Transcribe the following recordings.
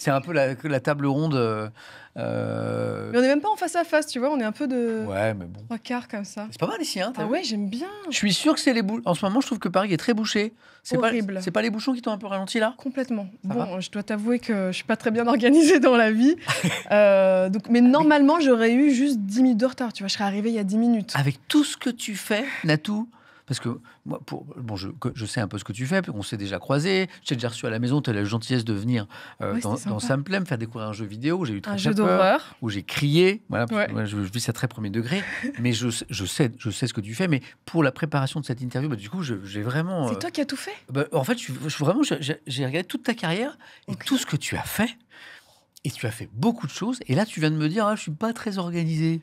C'est un peu la table ronde. Mais on n'est même pas en face à face, tu vois. On est un peu de Ouais, mais bon. 3 quarts comme ça. C'est pas mal ici, hein. Ah ouais, j'aime bien. Je suis sûr que c'est les bouchons. En ce moment, je trouve que Paris est très bouché. Horrible. C'est pas les bouchons qui t'ont un peu ralenti là? Complètement. Ça va Je dois t'avouer que je suis pas très bien organisée dans la vie. Mais normalement, j'aurais eu juste 10 minutes de retard. Tu vois, je serais arrivée il y a 10 minutes. Avec tout ce que tu fais, Natou, parce que moi, je sais un peu ce que tu fais, on s'est déjà croisés, je t'ai déjà reçu à la maison, tu as la gentillesse de venir Ouais, dans c'était sympa. Samplem me faire découvrir un jeu vidéo où j'ai eu très, Un très jeu peur, d'horreur. où j'ai crié, voilà, parce que Ouais. moi, je vis ça très premier degré, mais je sais ce que tu fais, mais pour la préparation de cette interview, du coup, j'ai vraiment... C'est toi qui as tout fait? En fait, j'ai regardé toute ta carrière et Ok. tout ce que tu as fait, et tu as fait beaucoup de choses, et là, tu viens de me dire, je suis pas très organisé.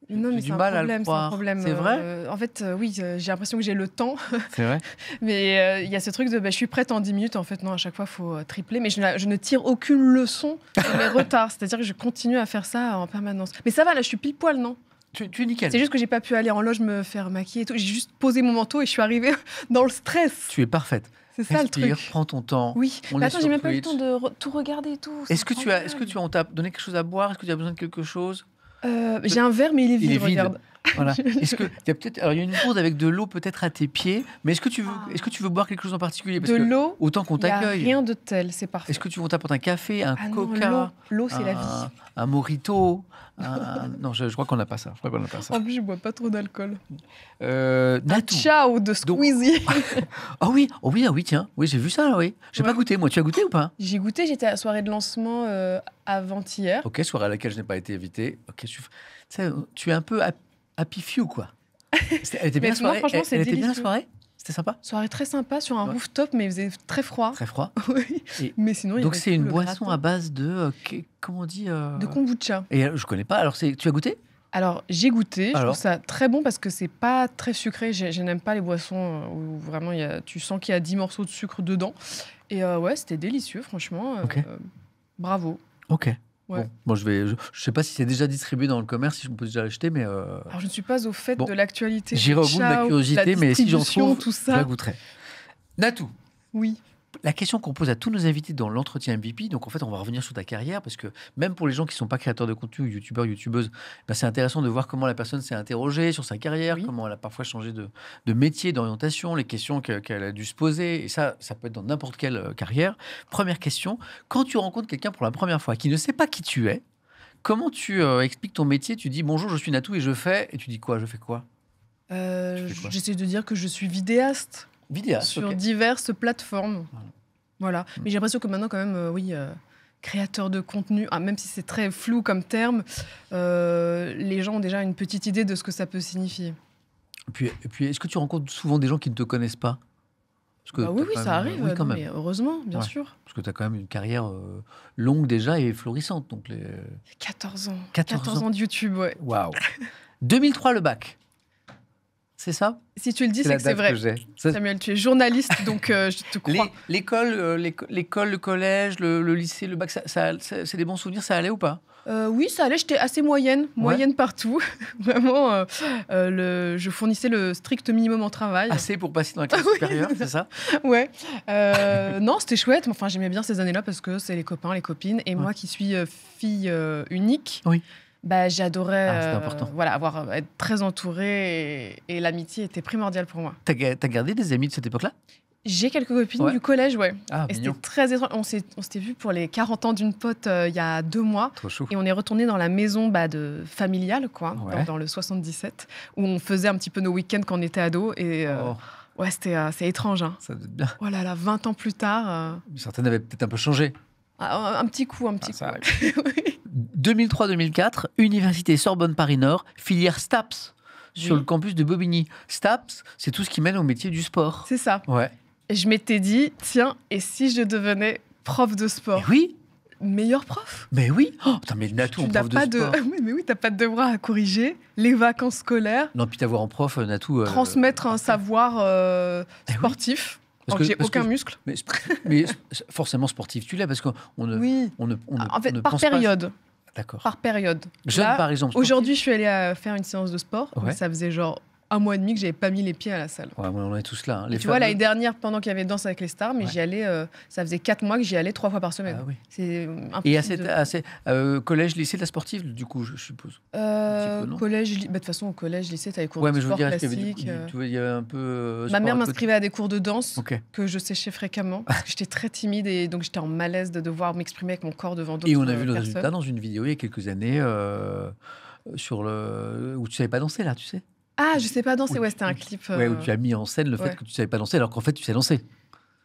Non, J'ai mais du c'est un mal à le problème. C'est croire. un problème. C'est vrai? En fait, oui, j'ai l'impression que j'ai le temps. C'est vrai? Mais il y a ce truc de je suis prête en 10 minutes. En fait, non, à chaque fois, il faut tripler. Mais je ne tire aucune leçon sur mes retards. C'est-à-dire que je continue à faire ça en permanence. Mais ça va, là, je suis pile poil, non? Tu es nickel. C'est juste que j'ai pas pu aller en loge me faire maquiller et tout. J'ai juste posé mon manteau et je suis arrivée dans le stress. Tu es parfaite. C'est ça Respire, le truc. prends ton temps. Oui. On Mais est attends, sur j'ai même pas eu le Twitch. temps de tout regarder et tout. Est-ce que on t'a donné quelque chose à boire? Est-ce que tu as besoin de quelque chose? J'ai un verre, mais il est vide. Il est vide. Regarde. Voilà. Est-ce que il y a une gourde avec de l'eau peut-être à tes pieds, mais est-ce que tu veux boire quelque chose en particulier? Parce De que l'eau. autant qu'on Il n'y a t'accueille. rien de tel. C'est parfait. Est-ce que tu veux t'apporter un café, un Ah non, coca, l'eau, c'est la vie. un mojito? Non, je crois qu'on n'a pas ça. En plus, je bois pas trop d'alcool. Natou. Ciao de Squeezie. Ah oui, tiens. Oui, j'ai vu ça, là, oui. J'ai pas goûté, moi. Tu as goûté ou pas? J'ai goûté, j'étais à la soirée de lancement avant-hier. Ok, soirée à laquelle je n'ai pas été invité. Ok, tu es un peu happy few, quoi. Elle était bien Mais la soirée. franchement, c'est Elle était bien la délicieux. soirée? C'était sympa? Soirée très sympa sur un Ouais. rooftop, mais il faisait très froid. Très froid. Oui. Et Mais sinon, il y donc avait c'est tout une le boisson gratin. à base de comment on dit De kombucha. Et je connais pas. Alors tu as goûté? Alors, j'ai goûté. Je Alors trouve ça très bon parce que c'est pas très sucré. Je n'aime pas les boissons où vraiment tu sens qu'il y a 10 morceaux de sucre dedans. Et ouais, c'était délicieux, franchement. Ok. Bravo. Ok. Ouais. Bon, je sais pas si c'est déjà distribué dans le commerce, si on peut déjà l'acheter, mais Alors, je ne suis pas au fait Bon. de l'actualité. j'irai au bout de ma Ciao, curiosité, la mais si j'en distribution, trouve, tout je la ça. goûterai. Natou, Oui. la question qu'on pose à tous nos invités dans l'entretien MVP, donc en fait on va revenir sur ta carrière, parce que même pour les gens qui ne sont pas créateurs de contenu, youtubeurs, youtubeuses, c'est intéressant de voir comment la personne s'est interrogée sur sa carrière, Oui. comment elle a parfois changé de métier, d'orientation, les questions qu'elle a dû se poser, et ça peut être dans n'importe quelle carrière. Première question, quand tu rencontres quelqu'un pour la première fois qui ne sait pas qui tu es, comment tu expliques ton métier? Tu dis bonjour, je suis Natou et je fais, et tu dis quoi? Je fais quoi? Tu fais quoi? J'essaie de dire que je suis vidéaste Vidéaste, sur ok. diverses plateformes. Voilà. Mais j'ai l'impression que maintenant, quand même, créateur de contenu, même si c'est très flou comme terme, les gens ont déjà une petite idée de ce que ça peut signifier. Et puis est-ce que tu rencontres souvent des gens qui ne te connaissent pas? Parce que Oui, t'as quand ça même- arrive. Oui, quand Non, même. mais heureusement, bien Ouais. sûr. Parce que tu as quand même une carrière longue déjà et florissante. Donc 14 ans. 14 ans de YouTube, ouais. Waouh. 2003, le bac. C'est ça? Si tu le dis, la c'est que c'est date vrai. que j'ai. Ça- Samuel, tu es journaliste, donc je te crois. L'école, le collège, le lycée, le bac, c'est des bons souvenirs, ça allait ou pas? Oui, ça allait, j'étais assez moyenne partout. Vraiment, je fournissais le strict minimum en travail. Assez pour passer dans la classe Oui. supérieure, c'est ça? Ouais. Non, c'était chouette. Enfin, j'aimais bien ces années-là parce que c'est les copains, les copines. Et moi qui suis fille unique, Oui. j'adorais c'était important. être très entourée et l'amitié était primordiale pour moi. T'as gardé des amis de cette époque-là? J'ai quelques copines Ouais. du collège, ouais. Ah, Et c'était mignon. très étrange. On s'était vus pour les 40 ans d'une pote il y a 2 mois. Trop chou. Et on est retourné dans la maison familiale, quoi, Ouais. dans le 77, où on faisait un petit peu nos week-ends quand on était ado. Et Oh, ouais, c'est étrange. Hein. ça doit être bien. Oh là là, 20 ans plus tard. Certaines avaient peut-être un peu changé. Un petit coup. ça Oui. 2003-2004, Université Sorbonne Paris-Nord, filière STAPS, sur Oui. le campus de Bobigny. STAPS, c'est tout ce qui mène au métier du sport. C'est ça. Ouais. Et je m'étais dit, tiens, et si je devenais prof de sport? Mais oui, Meilleur prof? mais oui. Oh, putain, mais Natou en Tu n'as prof pas de sport. Oui, mais oui, t'as pas de devoirs à corriger, les vacances scolaires, Non, puis t'avoir en prof, Natou. transmettre un savoir oui. sportif, Parce alors que- que j'ai parce aucun que- muscle. Mais forcément sportif, tu l'es, parce qu'on ne, Oui. on ne, En fait, on ne par pense pas- période. D'accord. Par période. Jeune, Là, par exemple. sportif. aujourd'hui, je suis allée faire une séance de sport. Ouais. Donc ça faisait genre 1 mois et demi que j'avais pas mis les pieds à la salle. Ouais, on est tous là. Hein. Et tu vois, l'année dernière, pendant qu'il y avait Danse avec les stars, mais j'y allais, ça faisait 4 mois que j'y allais 3 fois par semaine. Ah, oui. C'est collège, lycée, la sportive, du coup, je suppose. Collège, de toute façon, au collège, lycée, t'avais cours Ouais, de mais je veux sport dire, classique. il y avait un peu. Ma mère m'inscrivait à des cours de danse que je séchais fréquemment parce que j'étais très timide et donc j'étais en malaise de devoir m'exprimer avec mon corps devant d'autres personnes. personnes. Et on a vu le résultat dans une vidéo il y a quelques années où tu savais pas danser, là, tu sais. Ah, je sais pas danser, c'était un clip. Où tu as mis en scène le fait que tu savais pas danser alors qu'en fait, tu sais danser.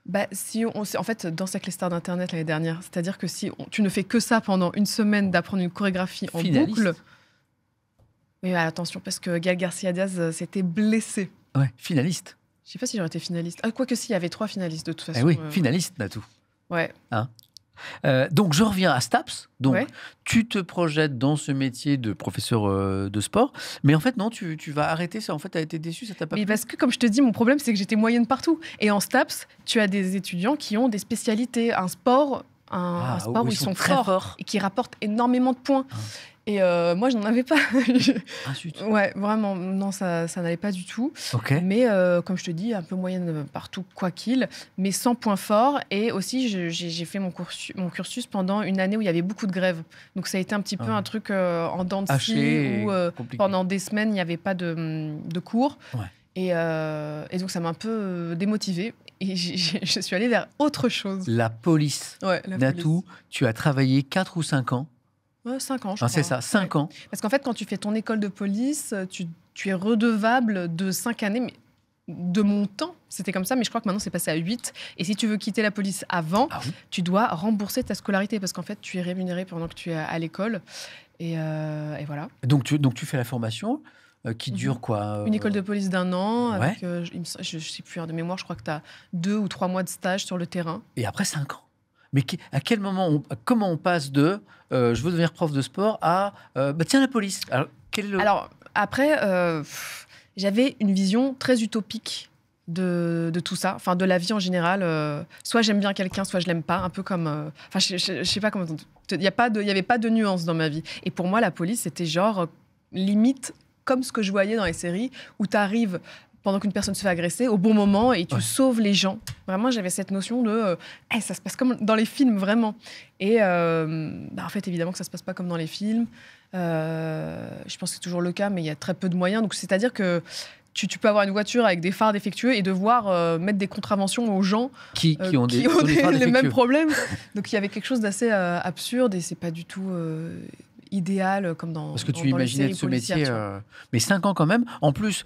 Bah, en fait, Danse avec les stars d'Internet l'année dernière, c'est-à-dire que si tu ne fais que ça pendant une semaine d'apprendre une chorégraphie en boucle. Mais attention, parce que Gaël Garcia Diaz s'était blessé. Ouais, finaliste. Je sais pas si j'aurais été finaliste. Quoique si, il y avait 3 finalistes de toute façon. Oui, finaliste, Natou. Ouais. Hein donc, je reviens à STAPS. Donc, tu te projettes dans ce métier de professeur de sport. Mais en fait, non, tu vas arrêter ça. En fait, tu as été déçu, ça t'a pas plu. Parce que, comme je te dis, mon problème, c'est que j'étais moyenne partout. Et en STAPS, tu as des étudiants qui ont des spécialités. Un sport où ils sont très forts et qui rapportent énormément de points. Et moi, je n'en avais pas. Ouais, vraiment, non, ça n'allait pas du tout. Mais comme je te dis, un peu moyenne partout, quoi qu'il, mais sans point fort. Et aussi, j'ai fait mon cursus pendant une année où il y avait beaucoup de grèves. Donc ça a été un petit peu un truc en dents de scie où pendant des semaines, il n'y avait pas de cours. Et donc ça m'a un peu démotivée. Et je suis allée vers autre chose. La police. Natou, tu as travaillé 4 ou 5 ans. 5 ans, je crois. C'est ça, 5 ans. Parce qu'en fait, quand tu fais ton école de police, tu es redevable de 5 années. Mais de mon temps, c'était comme ça, mais je crois que maintenant, c'est passé à 8. Et si tu veux quitter la police avant, tu dois rembourser ta scolarité parce qu'en fait, tu es rémunéré pendant que tu es à l'école. Et voilà. Donc, tu fais la formation qui dure quoi Une école de police d'1 an. Avec, je ne sais plus, de mémoire, je crois que tu as 2 ou 3 mois de stage sur le terrain. Et après 5 ans. Mais à quel moment, comment on passe de je veux devenir prof de sport à tiens, la police. Alors après, j'avais une vision très utopique de tout ça, enfin de la vie en général. Soit j'aime bien quelqu'un, soit je l'aime pas, un peu comme. Je sais pas comment. Il y avait pas de nuance dans ma vie. Et pour moi, la police, c'était genre limite comme ce que je voyais dans les séries où tu arrives pendant qu'une personne se fait agresser, au bon moment, et tu sauves les gens. Vraiment, j'avais cette notion de... ça se passe comme dans les films, vraiment. Et en fait, évidemment que ça se passe pas comme dans les films. Je pense que c'est toujours le cas, mais il y a très peu de moyens. Donc, c'est-à-dire que tu peux avoir une voiture avec des phares défectueux et devoir mettre des contraventions aux gens qui ont les mêmes problèmes. Donc, il y avait quelque chose d'assez absurde, et c'est pas du tout... idéal comme dans. Parce que tu imaginais de ce métier, mais 5 ans quand même. En plus,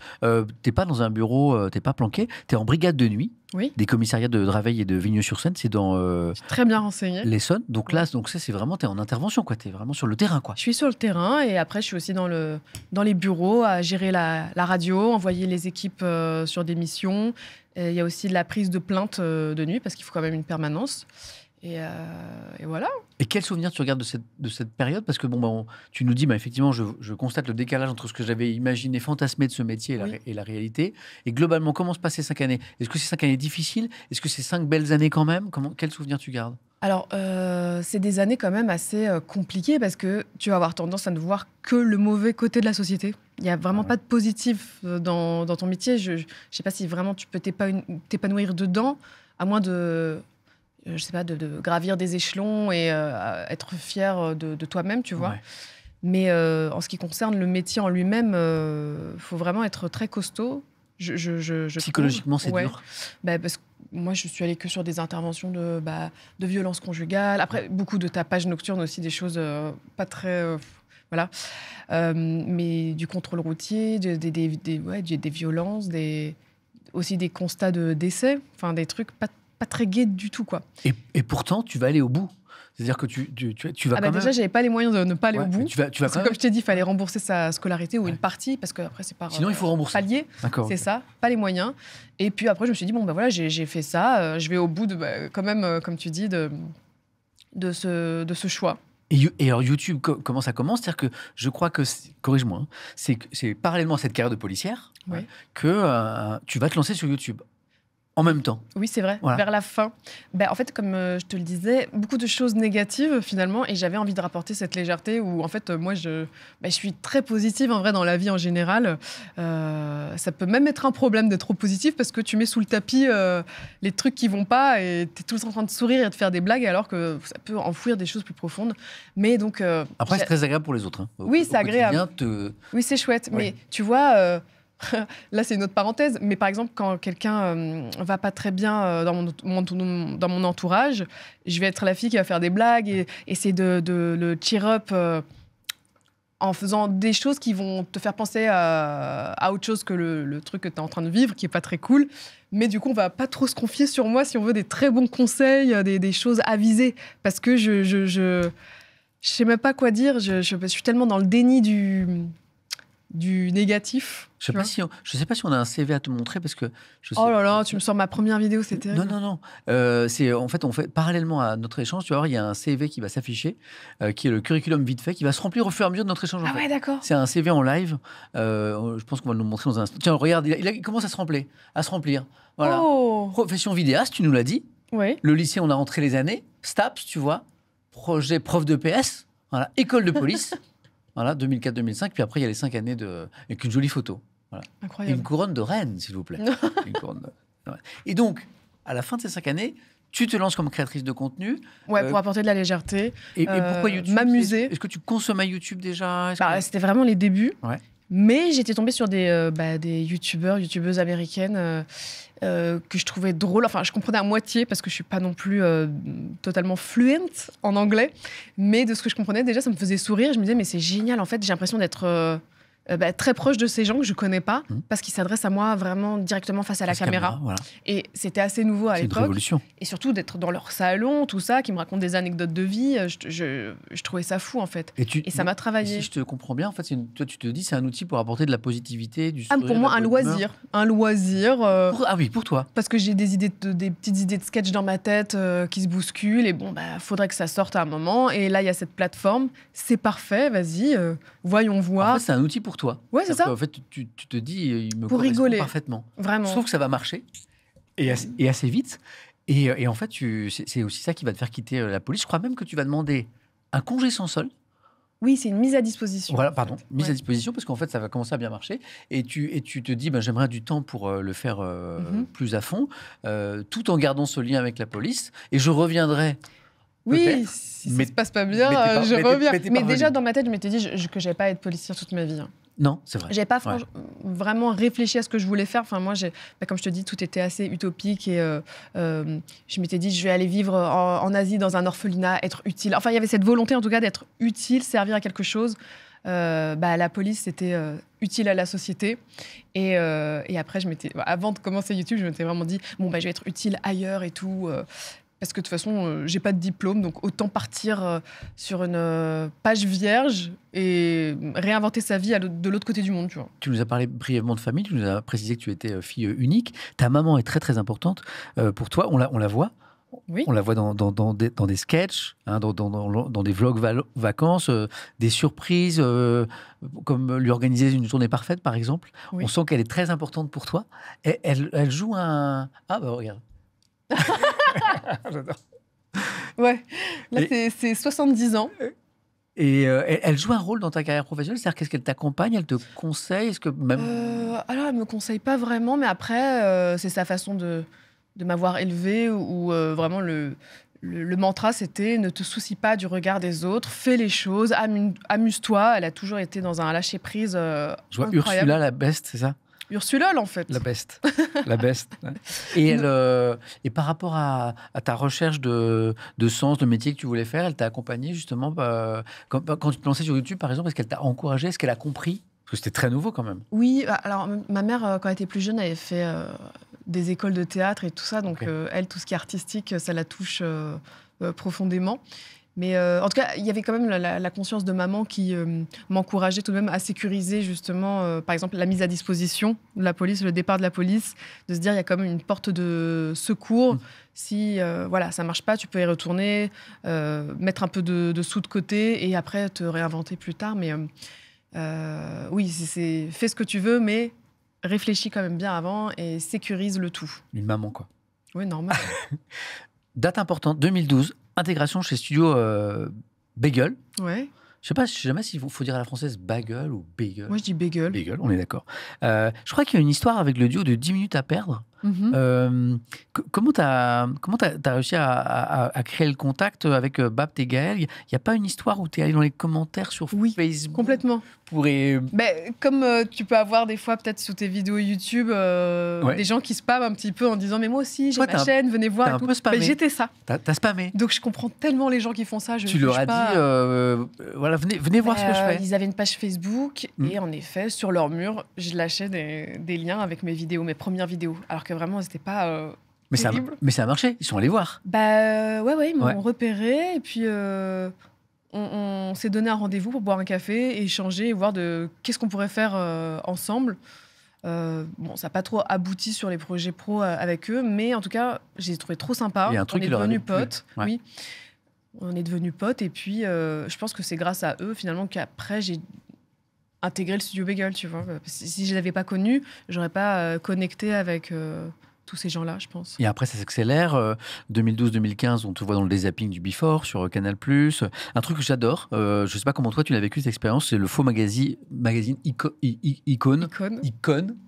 t'es pas dans un bureau, t'es pas planqué, t'es en brigade de nuit. Des commissariats de Draveil et de Vigneux-sur-Seine, c'est dans. Très bien renseigné. L'Essonne. Donc là, c'est vraiment t'es en intervention, quoi. T'es vraiment sur le terrain, quoi. Je suis sur le terrain et après je suis aussi dans les bureaux à gérer la radio, envoyer les équipes sur des missions. Il y a aussi de la prise de plainte de nuit parce qu'il faut quand même une permanence. Et voilà. Et quel souvenir tu regardes de cette période? Parce que tu nous dis, effectivement, je constate le décalage entre ce que j'avais imaginé, fantasmé de ce métier et la réalité. Et globalement, comment se passent ces 5 années? Est-ce que c'est 5 années difficiles? Est-ce que c'est 5 belles années quand même? Quel souvenir tu gardes? Alors, c'est des années quand même assez compliquées parce que tu vas avoir tendance à ne voir que le mauvais côté de la société. Il n'y a vraiment pas de positif dans ton métier. Je ne sais pas si vraiment tu peux t'épanouir dedans, à moins de... je sais pas, de gravir des échelons et être fier de toi-même, tu vois. Mais en ce qui concerne le métier en lui-même, faut vraiment être très costaud. Psychologiquement, c'est dur. Parce que moi, je suis allée que sur des interventions de violence conjugale. Après, beaucoup de tapage nocturne aussi, des choses pas très... voilà. Mais du contrôle routier, des violences, aussi des constats de décès, enfin des trucs pas très gai du tout, quoi. Et pourtant, tu vas aller au bout. C'est-à-dire que tu vas quand même... Déjà, j'avais pas les moyens de ne pas aller au bout. Tu vas parce que, comme je t'ai dit, il fallait rembourser sa scolarité ou une partie, parce que après c'est par sinon, il faut rembourser. Palier. C'est ça, pas les moyens. Et puis après, je me suis dit, voilà, j'ai fait ça, je vais au bout, quand même, comme tu dis, de ce choix. Et alors, YouTube, comment ça commence? C'est-à-dire que je crois que, corrige-moi, c'est parallèlement à cette carrière de policière que tu vas te lancer sur YouTube. en même temps. Oui, c'est vrai, Voilà. vers la fin. En fait, comme je te le disais, beaucoup de choses négatives finalement, et j'avais envie de rapporter cette légèreté où en fait, moi, je suis très positive en vrai dans la vie en général. Ça peut même être un problème d'être trop positif parce que tu mets sous le tapis les trucs qui vont pas et tu es tout le temps en train de sourire et de faire des blagues alors que ça peut enfouir des choses plus profondes. Mais donc... Après, c'est très agréable pour les autres. Hein. Oui, c'est agréable. Oui, c'est chouette. Ouais. Mais tu vois... Là, c'est une autre parenthèse, mais par exemple, quand quelqu'un va pas très bien dans mon entourage, je vais être la fille qui va faire des blagues et essayer de le cheer up en faisant des choses qui vont te faire penser à autre chose que le truc que tu es en train de vivre, qui est pas très cool. Mais du coup, on va pas trop se confier sur moi si on veut des très bons conseils, des choses avisées, parce que je sais même pas quoi dire. Je suis tellement dans le déni du négatif. Je sais pas si on a un CV à te montrer parce que. Oh là là, tu me sors ma première vidéo, c'est terrible. Non. En fait, on fait parallèlement à notre échange. Tu vas voir, il y a un CV qui va s'afficher, qui est le curriculum vite fait, qui va se remplir au fur et à mesure de notre échange. Ah ouais, d'accord. C'est un CV en live. Je pense qu'on va le montrer dans un instant. Tiens, regarde, il commence à se remplir. Voilà. Oh. Profession vidéaste, tu nous l'as dit. Oui. Le lycée, on a rentré les années. STAPS, tu vois. Projet prof de PS. Voilà. École de police. Voilà, 2004-2005. Puis après, il y a les 5 années avec une jolie photo. Voilà. Incroyable. Une couronne de reine, s'il vous plaît. Une couronne de... Et donc, à la fin de ces 5 années, tu te lances comme créatrice de contenu. Ouais, pour apporter de la légèreté. Et pourquoi YouTube? M'amuser. Est-ce que tu consommes à YouTube déjà? C'était vraiment les débuts. Ouais. Mais j'étais tombée sur des youtubeuses américaines que je trouvais drôles. Enfin, je comprenais à moitié parce que je suis pas non plus totalement fluent en anglais. Mais de ce que je comprenais, déjà, ça me faisait sourire. Je me disais, mais c'est génial. En fait, j'ai l'impression d'être très proche de ces gens que je connais pas parce qu'ils s'adressent à moi vraiment directement face à la caméra. Voilà. Et c'était assez nouveau à l'époque. C'est une révolution. Et surtout d'être dans leur salon, tout ça, qui me racontent des anecdotes de vie. Je trouvais ça fou, en fait. Et ça m'a travaillé. Si je te comprends bien, en fait, toi, tu te dis c'est un outil pour apporter de la positivité, du sourire. Pour moi, un loisir. Un loisir. Ah oui, pour toi. Parce que j'ai des petites idées de sketch dans ma tête qui se bousculent. Et faudrait que ça sorte à un moment. Et là, il y a cette plateforme. C'est parfait, vas-y, voyons voir. En fait, c'est un outil pour toi. Ouais, c'est ça. En fait, tu te dis, il me pour correspond rigoler. Parfaitement. Vraiment. Je trouve que ça va marcher. Et assez vite. Et en fait, c'est aussi ça qui va te faire quitter la police. Je crois même que tu vas demander un congé sans solde. Oui, c'est une mise à disposition. Voilà, pardon, mise à disposition, parce qu'en fait, ça va commencer à bien marcher. Et tu te dis, j'aimerais du temps pour le faire plus à fond, tout en gardant ce lien avec la police. Et je reviendrai. Oui, si ça se passe pas bien, je reviens. Mais déjà, dans ma tête, je m'étais dit que j'allais pas être policière toute ma vie. Non, c'est vrai. J'avais pas vraiment réfléchi à ce que je voulais faire. Enfin, moi, comme je te dis, tout était assez utopique et je m'étais dit, je vais aller vivre en Asie dans un orphelinat, être utile. Enfin, il y avait cette volonté, en tout cas, d'être utile, servir à quelque chose. La police, c'était utile à la société. Et après, avant de commencer YouTube, je m'étais vraiment dit, je vais être utile ailleurs et tout. Parce que de toute façon, j'ai pas de diplôme, donc autant partir sur une page vierge et réinventer sa vie de l'autre côté du monde. Tu vois. Tu nous as parlé brièvement de famille, tu nous as précisé que tu étais fille unique. Ta maman est très très importante pour toi, on la voit. Oui. On la voit dans des sketchs, dans des vlogs vacances, des surprises, comme lui organiser une journée parfaite, par exemple. Oui. On sent qu'elle est très importante pour toi. Et elle joue un... Ah, regarde. J'adore. Ouais, là c'est 70 ans. Et elle joue un rôle dans ta carrière professionnelle? C'est-à-dire qu'est-ce qu'elle t'accompagne? Elle te conseille? Est-ce que même... Alors, elle me conseille pas vraiment, mais après, c'est sa façon de m'avoir élevée où vraiment le mantra, c'était ne te soucie pas du regard des autres, fais les choses, amuse-toi. Elle a toujours été dans un lâcher-prise incroyable. Je vois Ursula la beste, c'est ça? Ursulol, en fait. La beste. La beste. Et, et par rapport à ta recherche de sens, de métier que tu voulais faire, elle t'a accompagné justement quand tu te lançais sur YouTube, par exemple, est-ce qu'elle t'a encouragé? Est-ce qu'elle a compris? Parce que c'était très nouveau quand même. Oui, alors ma mère, quand elle était plus jeune, avait fait des écoles de théâtre et tout ça. Donc, elle, tout ce qui est artistique, ça la touche profondément. Mais en tout cas, il y avait quand même la conscience de maman qui m'encourageait tout de même à sécuriser justement, par exemple, la mise à disposition de la police, le départ de la police, de se dire il y a quand même une porte de secours. Si ça marche pas, tu peux y retourner, mettre un peu de sous de côté et après te réinventer plus tard. Mais oui, fais ce que tu veux, mais réfléchis quand même bien avant et sécurise le tout. Une maman, quoi. Oui, normal. Date importante, 2012, intégration chez Studio Bagel. Ouais. Je sais jamais s'il faut dire à la française bagel ou bagel. Moi, je dis bagel. Bagel, on est d'accord. Je crois qu'il y a une histoire avec le duo de 10 minutes à perdre. Mhm. Comment t'as réussi à créer le contact avec Bapt et Gaël? Il n'y a pas une histoire où tu es allé dans les commentaires sur Oui, Facebook complètement. Comme tu peux avoir des fois, peut-être sous tes vidéos YouTube, des gens qui spamment un petit peu en disant mais moi aussi, j'ai ma chaîne, venez voir. T'as un peu spammé. J'étais ça. T'as spammé. Donc je comprends tellement les gens qui font ça. Tu leur as dit, voilà, venez voir ce que je fais. Ils avaient une page Facebook et en effet, sur leur mur, je lâchais des liens avec mes vidéos, mes premières vidéos. Alors que vraiment, c'était pas terrible. Mais ça a marché, ils sont allés voir. Ouais, ils m'ont repéré et puis on s'est donné un rendez-vous pour boire un café et échanger et voir qu'est-ce qu'on pourrait faire ensemble. Ça n'a pas trop abouti sur les projets pro avec eux, mais en tout cas, j'ai trouvé trop sympa. Il y a un truc on est devenus potes, ouais. oui. On est devenus potes et puis je pense que c'est grâce à eux finalement qu'après j'ai intégré le studio Bagel, tu vois. Si je ne l'avais pas connu, j'aurais pas connecté avec tous ces gens-là, je pense. Et après, ça s'accélère. 2012-2015, on te voit dans le dézapping du Before sur Canal+. Un truc que j'adore, je ne sais pas comment toi tu l'as vécu cette expérience, c'est le faux magazine Icône,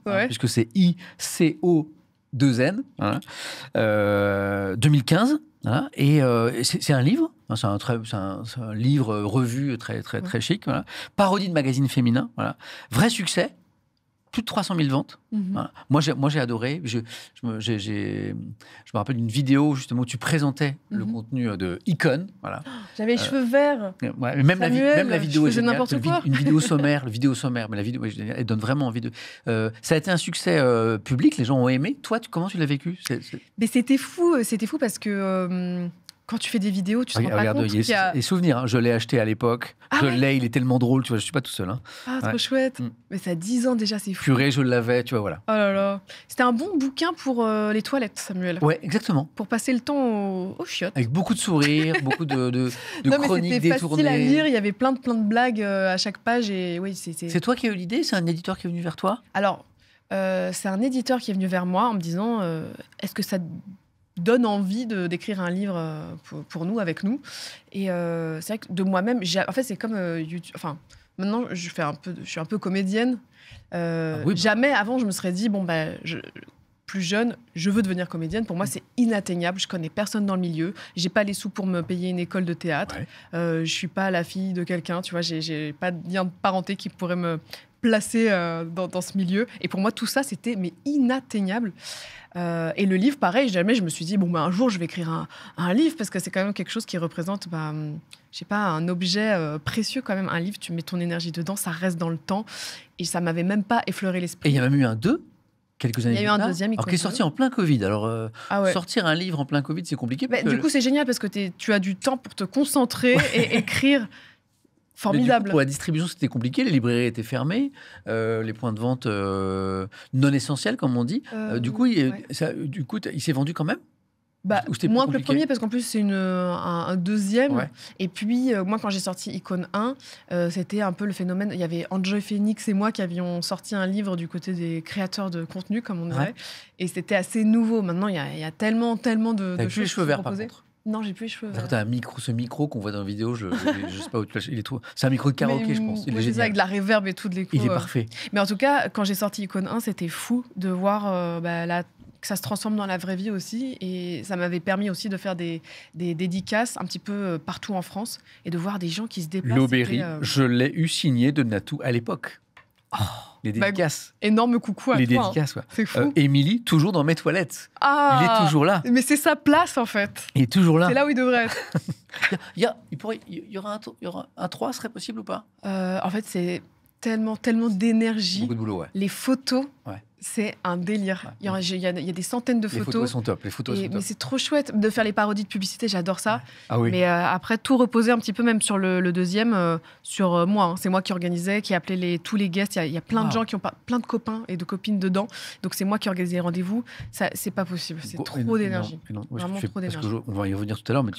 ouais. puisque c'est ICO2N, hein, 2015. Voilà, et c'est un livre, hein, c'est un livre revue très chic, voilà. Parodie de magazine féminin, voilà. Vrai succès, plus de 300 000 ventes. Voilà. Moi j'ai adoré. Je me rappelle d'une vidéo justement où tu présentais le contenu de Icône. Voilà. J'avais les cheveux verts. Ouais, mais même la vidéo est géniale. Une vidéo sommaire, mais la vidéo elle donne vraiment envie de. Ça a été un succès public, les gens ont aimé. Toi, comment tu l'as vécu? Mais c'était fou parce que quand tu fais des vidéos, tu te rends pas compte qu'il y a des souvenirs. Hein. Je l'ai acheté à l'époque. Il est tellement drôle. Tu vois, je suis pas tout seul. Hein. Trop chouette. Mais ça a 10 ans déjà, c'est fou. Purée, je l'avais. Tu vois, voilà. Oh là là. C'était un bon bouquin pour les toilettes, Samuel. Ouais, exactement. Pour passer le temps aux chiottes. Avec beaucoup de sourires, beaucoup de non, chroniques détournées. C'était facile à lire. Il y avait plein de blagues à chaque page. Et oui, c'est toi qui as eu l'idée? C'est un éditeur qui est venu vers toi? Alors, c'est un éditeur qui est venu vers moi en me disant est-ce que ça donne envie d'écrire un livre pour nous, avec nous. Et c'est vrai que de moi-même, en fait, c'est comme YouTube. Enfin, maintenant, je suis un peu comédienne. Jamais avant, je me serais dit, plus jeune, je veux devenir comédienne. Pour moi, c'est inatteignable. Je connais personne dans le milieu. J'ai pas les sous pour me payer une école de théâtre. Ouais. Je suis pas la fille de quelqu'un. Tu vois, j'ai pas de lien de parenté qui pourrait me placer dans ce milieu. Et pour moi, tout ça, c'était inatteignable. Et le livre, pareil, jamais je me suis dit, un jour, je vais écrire un livre, parce que c'est quand même quelque chose qui représente, je sais pas, un objet précieux quand même. Un livre, tu mets ton énergie dedans, ça reste dans le temps. Et ça m'avait même pas effleuré l'esprit. Et il y a même eu un 2 quelques années. Il y a eu un deuxième. Alors qui est sorti en plein Covid. Alors, sortir un livre en plein Covid, c'est compliqué. Du coup, c'est génial parce que tu as du temps pour te concentrer et écrire. Formidable. Du coup, pour la distribution, c'était compliqué. Les librairies étaient fermées, les points de vente non essentiels, comme on dit. Du coup, il s'est vendu quand même. Moins que le premier, parce qu'en plus, c'est un deuxième. Ouais. Et puis, moi, quand j'ai sorti Icône 1, c'était un peu le phénomène. Il y avait Enjoy Phoenix et moi qui avions sorti un livre du côté des créateurs de contenu, comme on dirait. Ouais. Et c'était assez nouveau. Maintenant, il y a tellement de choses. Les cheveux verts, par contre. Non, j'ai plus les cheveux verts. T'as ce micro qu'on voit dans la vidéo, je sais pas où tu l'as. Il est trop. C'est un micro de karaoké, je pense. Il est génial. Avec de la reverb et tout de l'écho. Il est parfait. Mais en tout cas, quand j'ai sorti Icône 1, c'était fou de voir que ça se transforme dans la vraie vie aussi. Et ça m'avait permis aussi de faire des dédicaces un petit peu partout en France et de voir des gens qui se déplacent. L'Aubéry, je l'ai eu signé de Natou à l'époque. Oh, les dédicaces. Énorme coucou à les toi. Les dédicaces, ouais. C'est fou. Émilie, toujours dans mes toilettes. Il est toujours là. Mais c'est sa place, en fait. Il est toujours là. C'est là où il devrait être. il y aura un 3, serait possible ou pas? En fait, c'est tellement d'énergie. Beaucoup de boulot, ouais. Les photos, C'est un délire. Ouais. Il y a des centaines de Les photos sont top. Les photos sont Mais top. c'est trop chouette de faire les parodies de publicité, j'adore ça. Ah oui. Mais après, tout reposait un petit peu même sur le deuxième, sur moi. Hein. C'est moi qui organisais, qui appelait tous les guests. Il y a plein de gens qui ont plein de copains et de copines dedans. Donc c'est moi qui organisais les rendez-vous. C'est pas possible, c'est trop d'énergie. Vraiment trop d'énergie. On va y revenir tout à l'heure, mais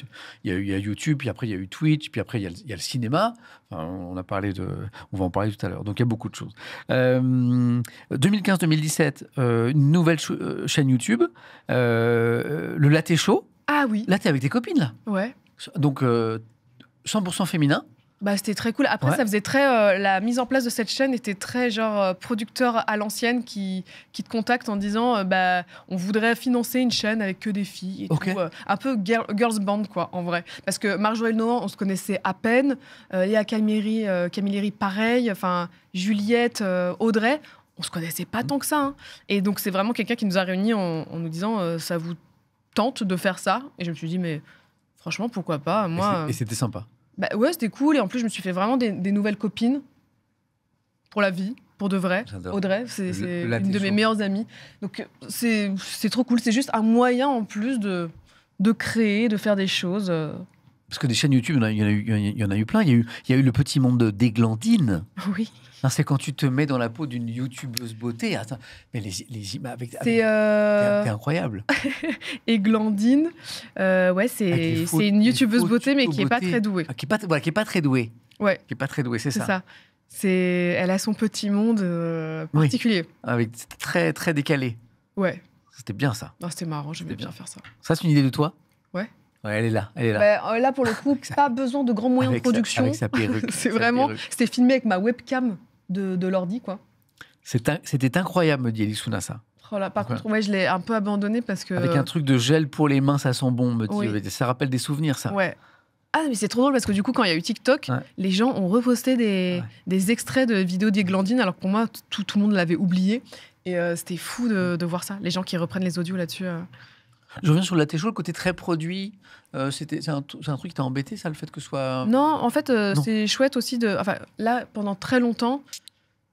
il y a YouTube, puis après il y a eu Twitch, puis après il y a le cinéma. Enfin, on va en parler tout à l'heure. Donc il y a beaucoup de choses. 2015-2017, une nouvelle chaîne YouTube, le Latte Show. Ah oui. Là, t'es avec tes copines, là. Ouais. Donc, 100% féminin. Bah, c'était très cool. Après, ça faisait très... la mise en place de cette chaîne était très genre producteur à l'ancienne qui te contacte en disant on voudrait financer une chaîne avec que des filles et tout. Un peu girls band, quoi, en vrai. Parce que Marjorie Nohan, on se connaissait à peine. Léa Camilleri, pareil. Enfin, Juliette, Audrey, on se connaissait pas tant que ça. Hein. Et donc, c'est vraiment quelqu'un qui nous a réunis en nous disant ça vous tente de faire ça. Et je me suis dit, mais franchement, pourquoi pas. Moi, et c'était sympa. Bah ouais, c'était cool. Et en plus, je me suis fait vraiment des nouvelles copines pour la vie, pour de vrai. J'adore. Audrey, c'est une de mes meilleures amies. Donc, c'est trop cool. C'est juste un moyen en plus de créer, de faire des choses. Parce que des chaînes YouTube, il y en a eu plein. Il y a eu le petit monde d'Églantine. Oui. C'est quand tu te mets dans la peau d'une youtubeuse beauté. Attends, mais les images c'est incroyable. Églantine, ouais, c'est une youtubeuse beauté, mais qui n'est pas très douée. Qui est pas très douée. Ouais. Qui est pas très douée, c'est ça. Elle a son petit monde particulier. Avec très très décalé. Ouais. C'était bien ça. C'était marrant, j'aimais bien faire ça. Ça, c'est une idée de toi? Ouais. Ouais, elle est là. Là, pour le coup, pas besoin de grands moyens de production. Avec sa perruque. C'est vraiment... C'était filmé avec ma webcam de l'ordi, quoi. C'était incroyable, me dit Elisuna, ça. Oh là, par contre, je l'ai un peu abandonné parce que... Avec un truc de gel pour les mains, ça sent bon, me dit. Ça rappelle des souvenirs, ça. Ouais. Ah, mais c'est trop drôle parce que du coup, quand il y a eu TikTok, les gens ont reposté des extraits de vidéos d'Églantine, alors que pour moi, tout le monde l'avait oublié. Et c'était fou de voir ça, les gens qui reprennent les audios là-dessus. Je reviens sur le Latte Show, le côté très produit. C'est un truc qui t'a embêté, ça, le fait que ce soit... Non, en fait, c'est chouette aussi de... Enfin, là, pendant très longtemps,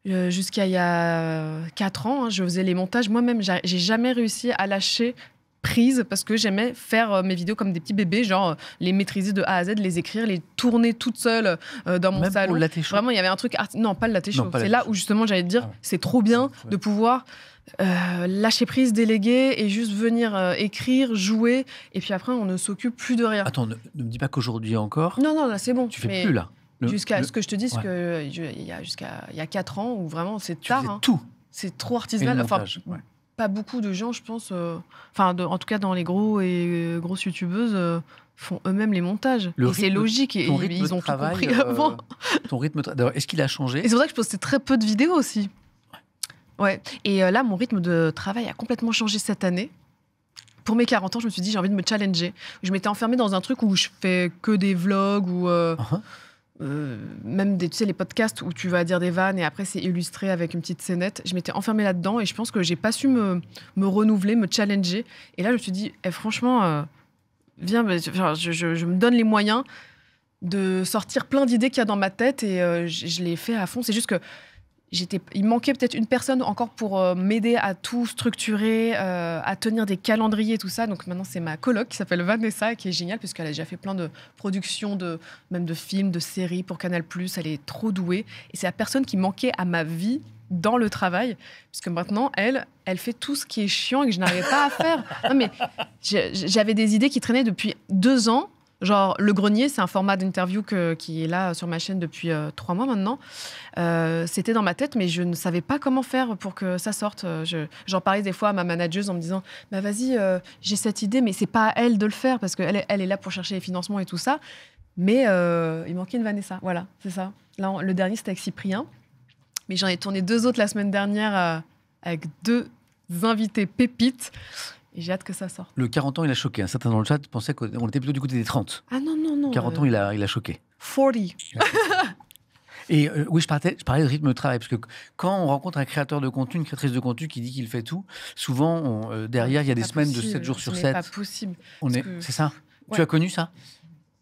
jusqu'à il y a 4 ans, hein, je faisais les montages moi-même. J'ai jamais réussi à lâcher prise parce que j'aimais faire mes vidéos comme des petits bébés, genre les maîtriser de A à Z, les écrire, les tourner toute seule dans mon salon. Pour le Latte Show. Vraiment, il y avait un truc... Non, pas le Latte Show. C'est là où justement j'allais te dire, c'est trop bien de pouvoir... lâcher prise, déléguer et juste venir écrire, jouer et puis après on ne s'occupe plus de rien. Attends, ne me dis pas qu'aujourd'hui encore. Non, là c'est bon. Tu fais plus là. Jusqu'à ce que je te dise il y a 4 ans où vraiment c'est tard. Tu fais tout. C'est trop artisanal. Enfin, pas beaucoup de gens, je pense. En tout cas dans les grosses youtubeuses font eux-mêmes les montages. Et c'est logique et ils ont tout compris avant. Ton rythme. D'abord, est-ce qu'il a changé? Et c'est pour ça que je postais très peu de vidéos aussi. Ouais, et là, mon rythme de travail a complètement changé cette année. Pour mes 40 ans, je me suis dit, j'ai envie de me challenger. Je m'étais enfermée dans un truc où je fais que des vlogs ou même les podcasts où tu vas dire des vannes et après, c'est illustré avec une petite scénette. Je m'étais enfermée là-dedans et je pense que j'ai pas su me renouveler, me challenger. Et là, je me suis dit, franchement, viens, je me donne les moyens de sortir plein d'idées qu'il y a dans ma tête et je les fais à fond. C'est juste que il manquait peut-être une personne encore pour m'aider à tout structurer, à tenir des calendriers et tout ça. Donc maintenant, c'est ma coloc qui s'appelle Vanessa, qui est géniale parce qu'elle a déjà fait plein de productions, même de films, de séries pour Canal+. Elle est trop douée. Et c'est la personne qui manquait à ma vie dans le travail. Parce que maintenant, elle fait tout ce qui est chiant et que je n'arrivais pas à faire. Non, mais j'avais des idées qui traînaient depuis 2 ans. Genre, Le Grenier, c'est un format d'interview qui est là sur ma chaîne depuis 3 mois maintenant. C'était dans ma tête, mais je ne savais pas comment faire pour que ça sorte. J'en parlais des fois à ma manageuse en me disant « Bah vas-y, j'ai cette idée, mais c'est pas à elle de le faire parce qu'elle est là pour chercher les financements et tout ça. » Mais il manquait une Vanessa. Voilà, c'est ça. Là, le dernier, c'était avec Cyprien. Mais j'en ai tourné 2 autres la semaine dernière avec 2 invités pépites. Et j'ai hâte que ça sorte. Le 40 ans, il a choqué. Certains dans le chat pensaient qu'on était plutôt du côté des 30. Ah non. 40 ans, il a choqué. 40. Et oui, je parlais de rythme de travail. Parce que quand on rencontre un créateur de contenu, une créatrice de contenu qui dit qu'il fait tout, souvent, derrière, il y a des semaines de 7 jours sur 7. C'est pas possible. C'est ça. Ouais. Tu as connu ça?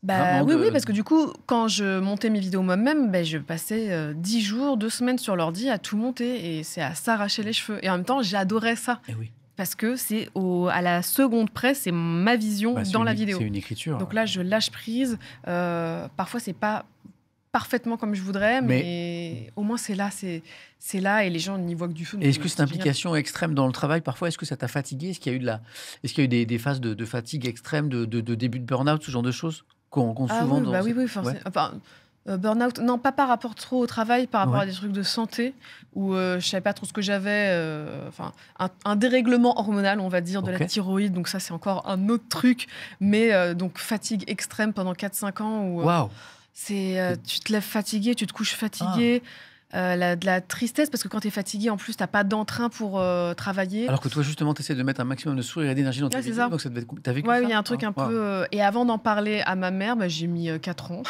Bah oui, parce que du coup, quand je montais mes vidéos moi-même, je passais 10 jours, 2 semaines sur l'ordi à tout monter et c'est à s'arracher les cheveux. Et en même temps, j'adorais ça. Eh oui. Parce que c'est à la seconde près, c'est ma vision dans la vidéo. C'est une écriture. Donc là, je lâche prise. Parfois, c'est pas parfaitement comme je voudrais, mais au moins c'est là et les gens n'y voient que du feu. Et est-ce que cette implication extrême dans le travail, parfois, est-ce que ça t'a fatigué? Est-ce qu'il y a eu des phases de fatigue extrême, de début de burn-out, ce genre de choses qu'on souvent oui, forcément. Ouais. Enfin, burn-out, non, pas par rapport trop au travail, par rapport à des trucs de santé, où je savais pas trop ce que j'avais, un dérèglement hormonal, on va dire, de la thyroïde, donc ça c'est encore un autre truc, mais donc fatigue extrême pendant 4-5 ans, où tu te lèves fatigué, tu te couches fatigué, de la tristesse, parce que quand tu es fatigué, en plus, tu n'as pas d'entrain pour travailler. Alors que toi, justement, tu essaies de mettre un maximum de sourire et d'énergie dans tes vidéos, donc ça devait être... T'as vécu ça? Oui, il y a un truc un peu... Et avant d'en parler à ma mère, j'ai mis 4 ans.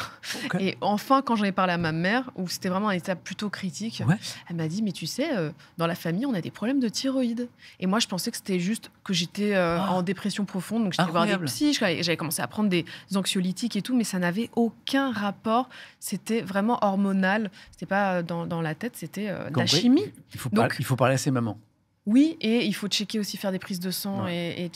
Et enfin, quand j'en ai parlé à ma mère, où c'était vraiment un état plutôt critique, elle m'a dit, mais tu sais, dans la famille, on a des problèmes de thyroïde. Et moi, je pensais que c'était juste que j'étais en dépression profonde, donc j'étais voir des psys, j'avais commencé à prendre des anxiolytiques et tout, mais ça n'avait aucun rapport. C'était vraiment hormonal. C'était pas dans la tête, c'était de la chimie. Il faut parler à ses mamans. Oui, et il faut checker aussi, faire des prises de sang. Et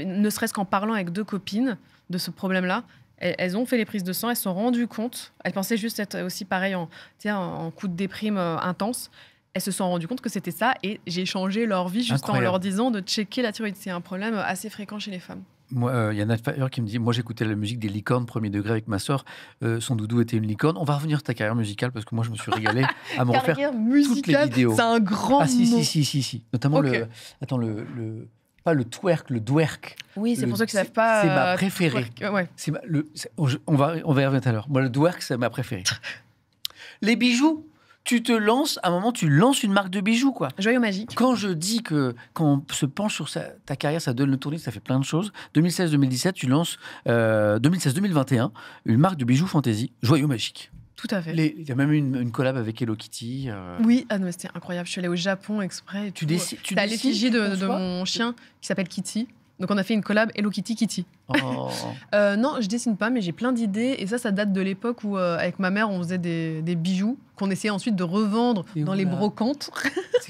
ne serait-ce qu'en parlant avec 2 copines de ce problème-là, elles ont fait les prises de sang, elles se sont rendues compte. Elles pensaient juste être aussi pareil en coup de déprime intense. Elles se sont rendues compte que c'était ça et j'ai changé leur vie juste en leur disant de checker la thyroïde. C'est un problème assez fréquent chez les femmes. Moi, il y en a d'ailleurs qui me dit, moi j'écoutais la musique des licornes premier degré avec ma sœur, son doudou était une licorne. On va revenir à ta carrière musicale parce que moi je me suis régalé à me refaire toutes les vidéos. C'est un grand mot. Si. Notamment pas le twerk, le dwerk. Oui, c'est pour ceux qui ne savent pas. C'est ma préférée. On va y revenir tout à l'heure. Moi, le dwerk, c'est ma préférée. Les bijoux. Tu te lances, à un moment, tu lances une marque de bijoux, quoi. Joyau Magique. Quand je dis que quand on se penche sur ta carrière, ça donne le tournis, ça fait plein de choses. 2016-2017, tu lances 2016-2021 une marque de bijoux fantasy, Joyau Magique. Tout à fait. Il y a même eu une collab avec Hello Kitty. Oui, mais c'était incroyable. Je suis allée au Japon exprès. Tu décides. C'était à l'effigie de mon chien qui s'appelle Kitty. Donc on a fait une collab Hello Kitty Kitty. Oh. Non, je dessine pas, mais j'ai plein d'idées. Et ça date de l'époque où, avec ma mère, on faisait des bijoux qu'on essayait ensuite de revendre dans les brocantes.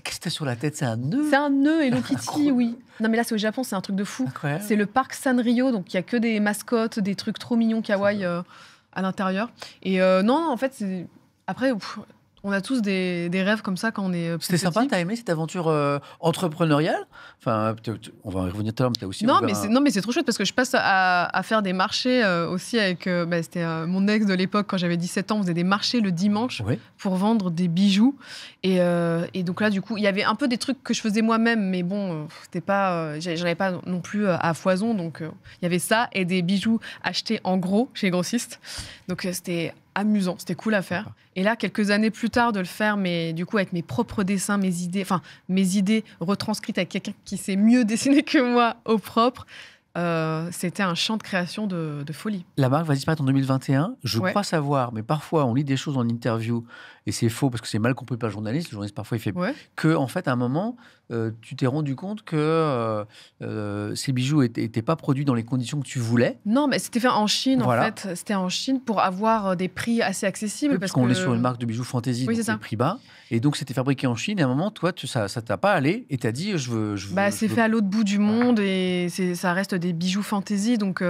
Qu'est-ce que t'as sur la tête? C'est un nœud? C'est un nœud Hello Kitty, oui. Non, mais là, c'est au Japon, c'est un truc de fou. Incroyable. C'est le parc Sanrio, donc il y a que des mascottes, des trucs trop mignons kawaii à l'intérieur. Et non, en fait, c'est... Après... on a tous des rêves comme ça quand on est petit. C'était sympa, t'as aimé cette aventure entrepreneuriale? Enfin, on va y revenir tout à l'heure, mais t'as aussi... Non, mais c'est trop chouette parce que je passe à faire des marchés aussi avec... c'était mon ex de l'époque, quand j'avais 17 ans, on faisait des marchés le dimanche pour vendre des bijoux. Et donc là, du coup, il y avait un peu des trucs que je faisais moi-même, mais bon, c'était pas... j'en avais pas non plus à foison, donc il y avait ça et des bijoux achetés en gros chez les grossistes. Donc c'était amusant, c'était cool à faire. Et là, quelques années plus tard, de le faire, mais du coup avec mes propres dessins, mes idées retranscrites avec quelqu'un qui sait mieux dessiner que moi au propre, c'était un champ de création de folie. La marque va disparaître en 2021. Je crois savoir, mais parfois on lit des choses en interview et c'est faux parce que c'est mal compris par le journaliste. Le journaliste parfois il fait que, en fait, à un moment, tu t'es rendu compte que ces bijoux n'étaient pas produits dans les conditions que tu voulais. Non, mais c'était fait en Chine, en fait. C'était en Chine pour avoir des prix assez accessibles. Oui, parce qu'on est sur une marque de bijoux fantasy, donc c'est prix bas. Et donc, c'était fabriqué en Chine. Et à un moment, toi, ça t'a pas allé et t'as dit, je veux... c'est fait à l'autre bout du monde et ça reste des bijoux fantasy. Donc,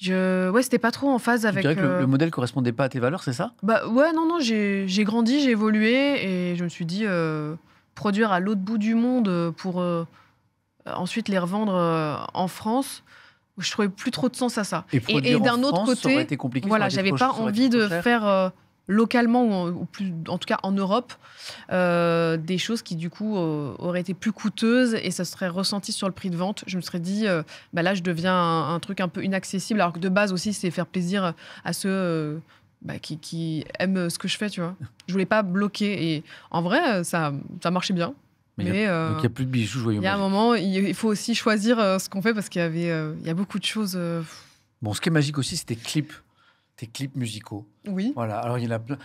c'était pas trop en phase avec... Tu dirais que le modèle correspondait pas à tes valeurs, c'est ça? Non, j'ai grandi, j'ai évolué et je me suis dit... produire à l'autre bout du monde pour ensuite les revendre en France, je trouvais plus trop de sens à ça. Et d'un autre côté, ça aurait été compliqué. Voilà, j'avais pas envie de faire localement ou plus, en tout cas en Europe, des choses qui du coup auraient été plus coûteuses et ça serait ressenti sur le prix de vente. Je me serais dit, là, je deviens un truc un peu inaccessible, alors que de base aussi, c'est faire plaisir à ceux qui aiment ce que je fais, tu vois. Je voulais pas bloquer et en vrai, ça marchait bien. Donc il n'y a plus de bijoux Joyau Magique. Il y a un moment, il faut aussi choisir ce qu'on fait parce qu'il y a beaucoup de choses. Bon, ce qui est magique aussi, c'est tes clips musicaux. Oui. Voilà, alors il y en a plein.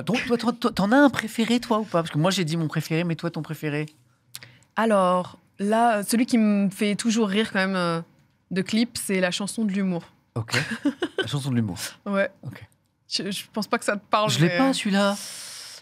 Toi, t'en as un préféré, toi, ou pas? Parce que moi, j'ai dit mon préféré, mais toi, ton préféré? Alors, là, celui qui me fait toujours rire quand même de clip, c'est la chanson de l'humour. Ok. La chanson de l'humour. Ouais. Ok. Je pense pas que ça te parle. Je l'ai mais, pas, celui-là.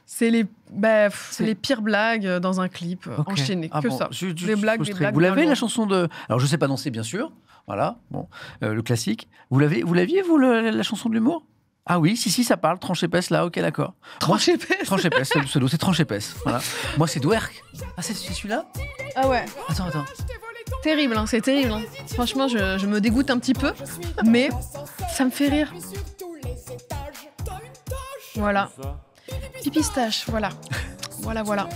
C'est les pires blagues dans un clip Ok. enchaîné, Ah que bon, ça. je suis Des blagues, frustré. des blagues. Vous l'avez, bien la lourdes. chanson de... Alors, je sais pas danser, bien sûr. Voilà, bon, le classique. Vous l'aviez, vous, la chanson de l'humour? Ah oui, si, ça parle. Tranche épaisse, là, ok, d'accord. Tranche épaisse. Tranche épaisse, c'est le pseudo, c'est tranche épaisse. Voilà. Moi, c'est Dwerk. Ah, c'est celui-là? Ah ouais. Attends. Terrible, hein, c'est terrible. Hein. Franchement, je me dégoûte un petit peu, mais ça me fait rire. Voilà. Pipistache, voilà. Voilà.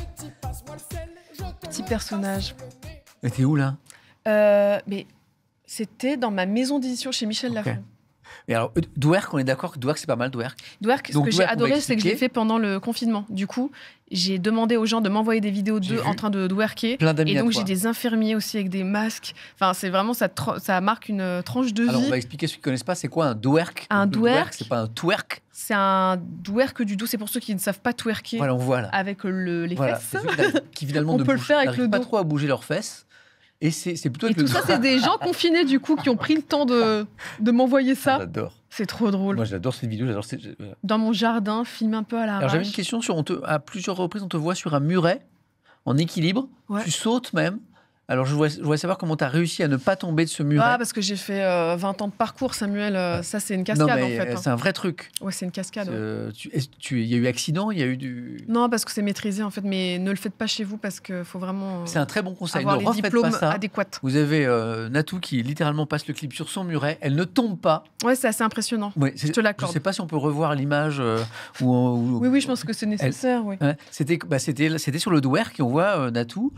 Petit personnage. Et t'es où, là? Mais c'était dans ma maison d'édition chez Michel Ok. Lafon. Et alors, Dwerk, on est d'accord que Dwerk, c'est pas mal, Dwerk? Dwerk, ce Donc, que j'ai Dwerk, on va adoré, c'est que je l'ai expliquer. fait pendant le confinement. Du coup, j'ai demandé aux gens de m'envoyer des vidéos J'ai d'eux vu. en train de dwerker. Plein d'amis Et à donc, toi. j'ai des infirmiers aussi avec des masques. Enfin, c'est vraiment, ça marque une tranche de Alors, on vie. va expliquer ceux qui connaissent pas, c'est quoi un Dwerk? Un Donc, le Dwerk. c'est pas un twerk. C'est un dwerk du dos. C'est pour ceux qui ne savent pas twerker Voilà, on voit là. avec les Voilà. fesses. C'est ceux qui finalement On ne peut le bougent- faire avec n'arrivent le pas dos. trop à bouger leurs fesses. Et c'est plutôt Et avec tout le ça, dos. c'est des gens confinés, du coup, qui ont pris le temps de m'envoyer ça. J'adore. C'est trop drôle. Moi, j'adore cette vidéo. Dans mon jardin, filmé un peu à la Alors, j'avais une question sur. À plusieurs reprises, on te voit sur un muret, en équilibre. Ouais. Tu sautes même. Alors, je voudrais savoir comment tu as réussi à ne pas tomber de ce muret. Ah, parce que j'ai fait 20 ans de parcours, Samuel. Ça, c'est une non, cascade, mais en fait. Hein. c'est un vrai truc. Ouais, c'est une cascade. Ouais. Il y a eu accident, il y a eu du. Non, parce que c'est maîtrisé, en fait. Mais ne le faites pas chez vous, parce qu'il faut vraiment C'est un très bon conseil. avoir Ne les refaites diplômes pas ça. adéquats. Vous avez Natou qui littéralement passe le clip sur son muret. Elle ne tombe pas. Ouais, c'est assez impressionnant. Ouais, Je te l'accorde. Je ne sais pas si on peut revoir l'image. Oui, je pense que c'est nécessaire. Oui. Ouais, c'était sur le Dwerk et on voit Natou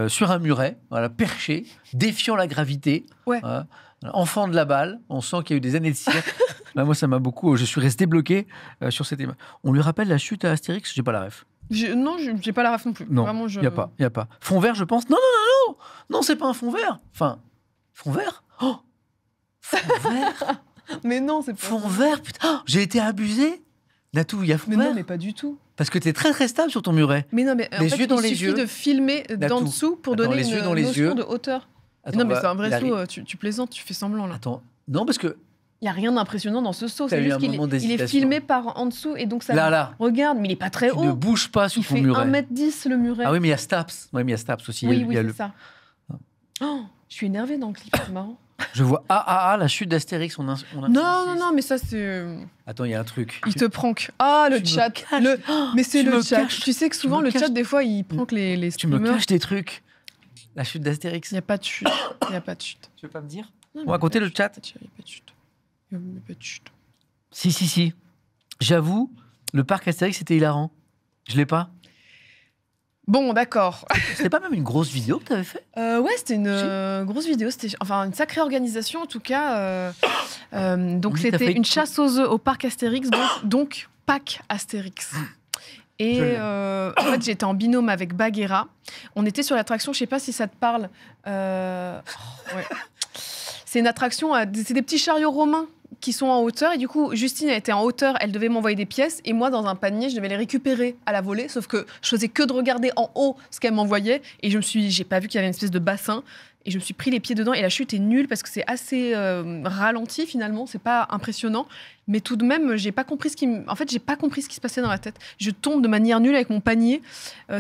sur un muret, voilà, perché, défiant la gravité, Ouais. voilà, enfant de la balle. On sent qu'il y a eu des années de cire. Là, moi, ça m'a beaucoup. Je suis resté bloqué sur cette image. On lui rappelle la chute à Astérix. J'ai pas la ref. Non, j'ai pas la ref non plus. Non, Vraiment, il y a pas. Fond vert, je pense. Non, c'est pas un fond vert. Enfin, fond vert. Oh, fond vert. Mais non, c'est pas. Fond vert. Putain, j'ai été abusé. Natou, il y a fond Mais vert. non, mais pas du tout. Parce que t'es très très stable sur ton muret. Mais non, mais en Les fait, yeux dans il les suffit yeux. de filmer Là, d'en tout. dessous pour Attends, donner les yeux une dans les notion yeux. de hauteur. Attends, Non, mais bah, c'est un vrai il saut. arrive. Tu plaisantes, tu fais semblant là. Attends, non, parce que Il y a rien d'impressionnant dans ce saut. T'as C'est eu juste un qu'il moment il est d'hésitation. filmé par en dessous et donc ça. là, Regarde, mais il est pas très tu ne haut. bouges pas sur Il ton fait muret. 1m10 le muret. Ah oui, mais il y a Staps. Oui, mais il y a Staps aussi. oui, Il y a c'est le- ça. Oh, je suis énervée dans le clip, c'est marrant. Je vois la chute d'Astérix. On insiste. Non, mais ça c'est. Attends, il y a un truc. Il te prank. Ah, le tu me chat. caches. Mais c'est Tu le me chat. caches. Tu sais que souvent, me le chat, caches. des fois, il prank les Tu me streamers. caches des trucs. La chute d'Astérix. Il n'y a pas de chute. Il n'y a pas de chute. Tu veux pas me dire Non, On va raconter le chat. Il n'y a pas de chute. Il n'y a pas de chute. Si. J'avoue, le parc Astérix, c'était hilarant. Je l'ai pas. Bon, d'accord. C'était pas même une grosse vidéo que t'avais fait Ouais, c'était une grosse vidéo. C'était enfin une sacrée organisation en tout cas. Donc Oui, t'as c'était fait une chasse aux œufs au parc Astérix, donc Pâques Astérix. Je Et l'ai. en fait, j'étais en binôme avec Bagheera. On était sur l'attraction, je sais pas si ça te parle. Ouais. C'est une attraction, c'est des petits chariots romains qui sont en hauteur. Et du coup, Justine a été en hauteur, elle devait m'envoyer des pièces. Et moi, dans un panier, je devais les récupérer à la volée. Sauf que je faisais que de regarder en haut ce qu'elle m'envoyait. Et j'ai pas vu qu'il y avait une espèce de bassin. Et je me suis pris les pieds dedans. Et la chute est nulle parce que c'est assez ralenti finalement. C'est pas impressionnant. Mais tout de même, j'ai pas compris en fait, j'ai pas compris ce qui se passait dans la tête. Je tombe de manière nulle avec mon panier.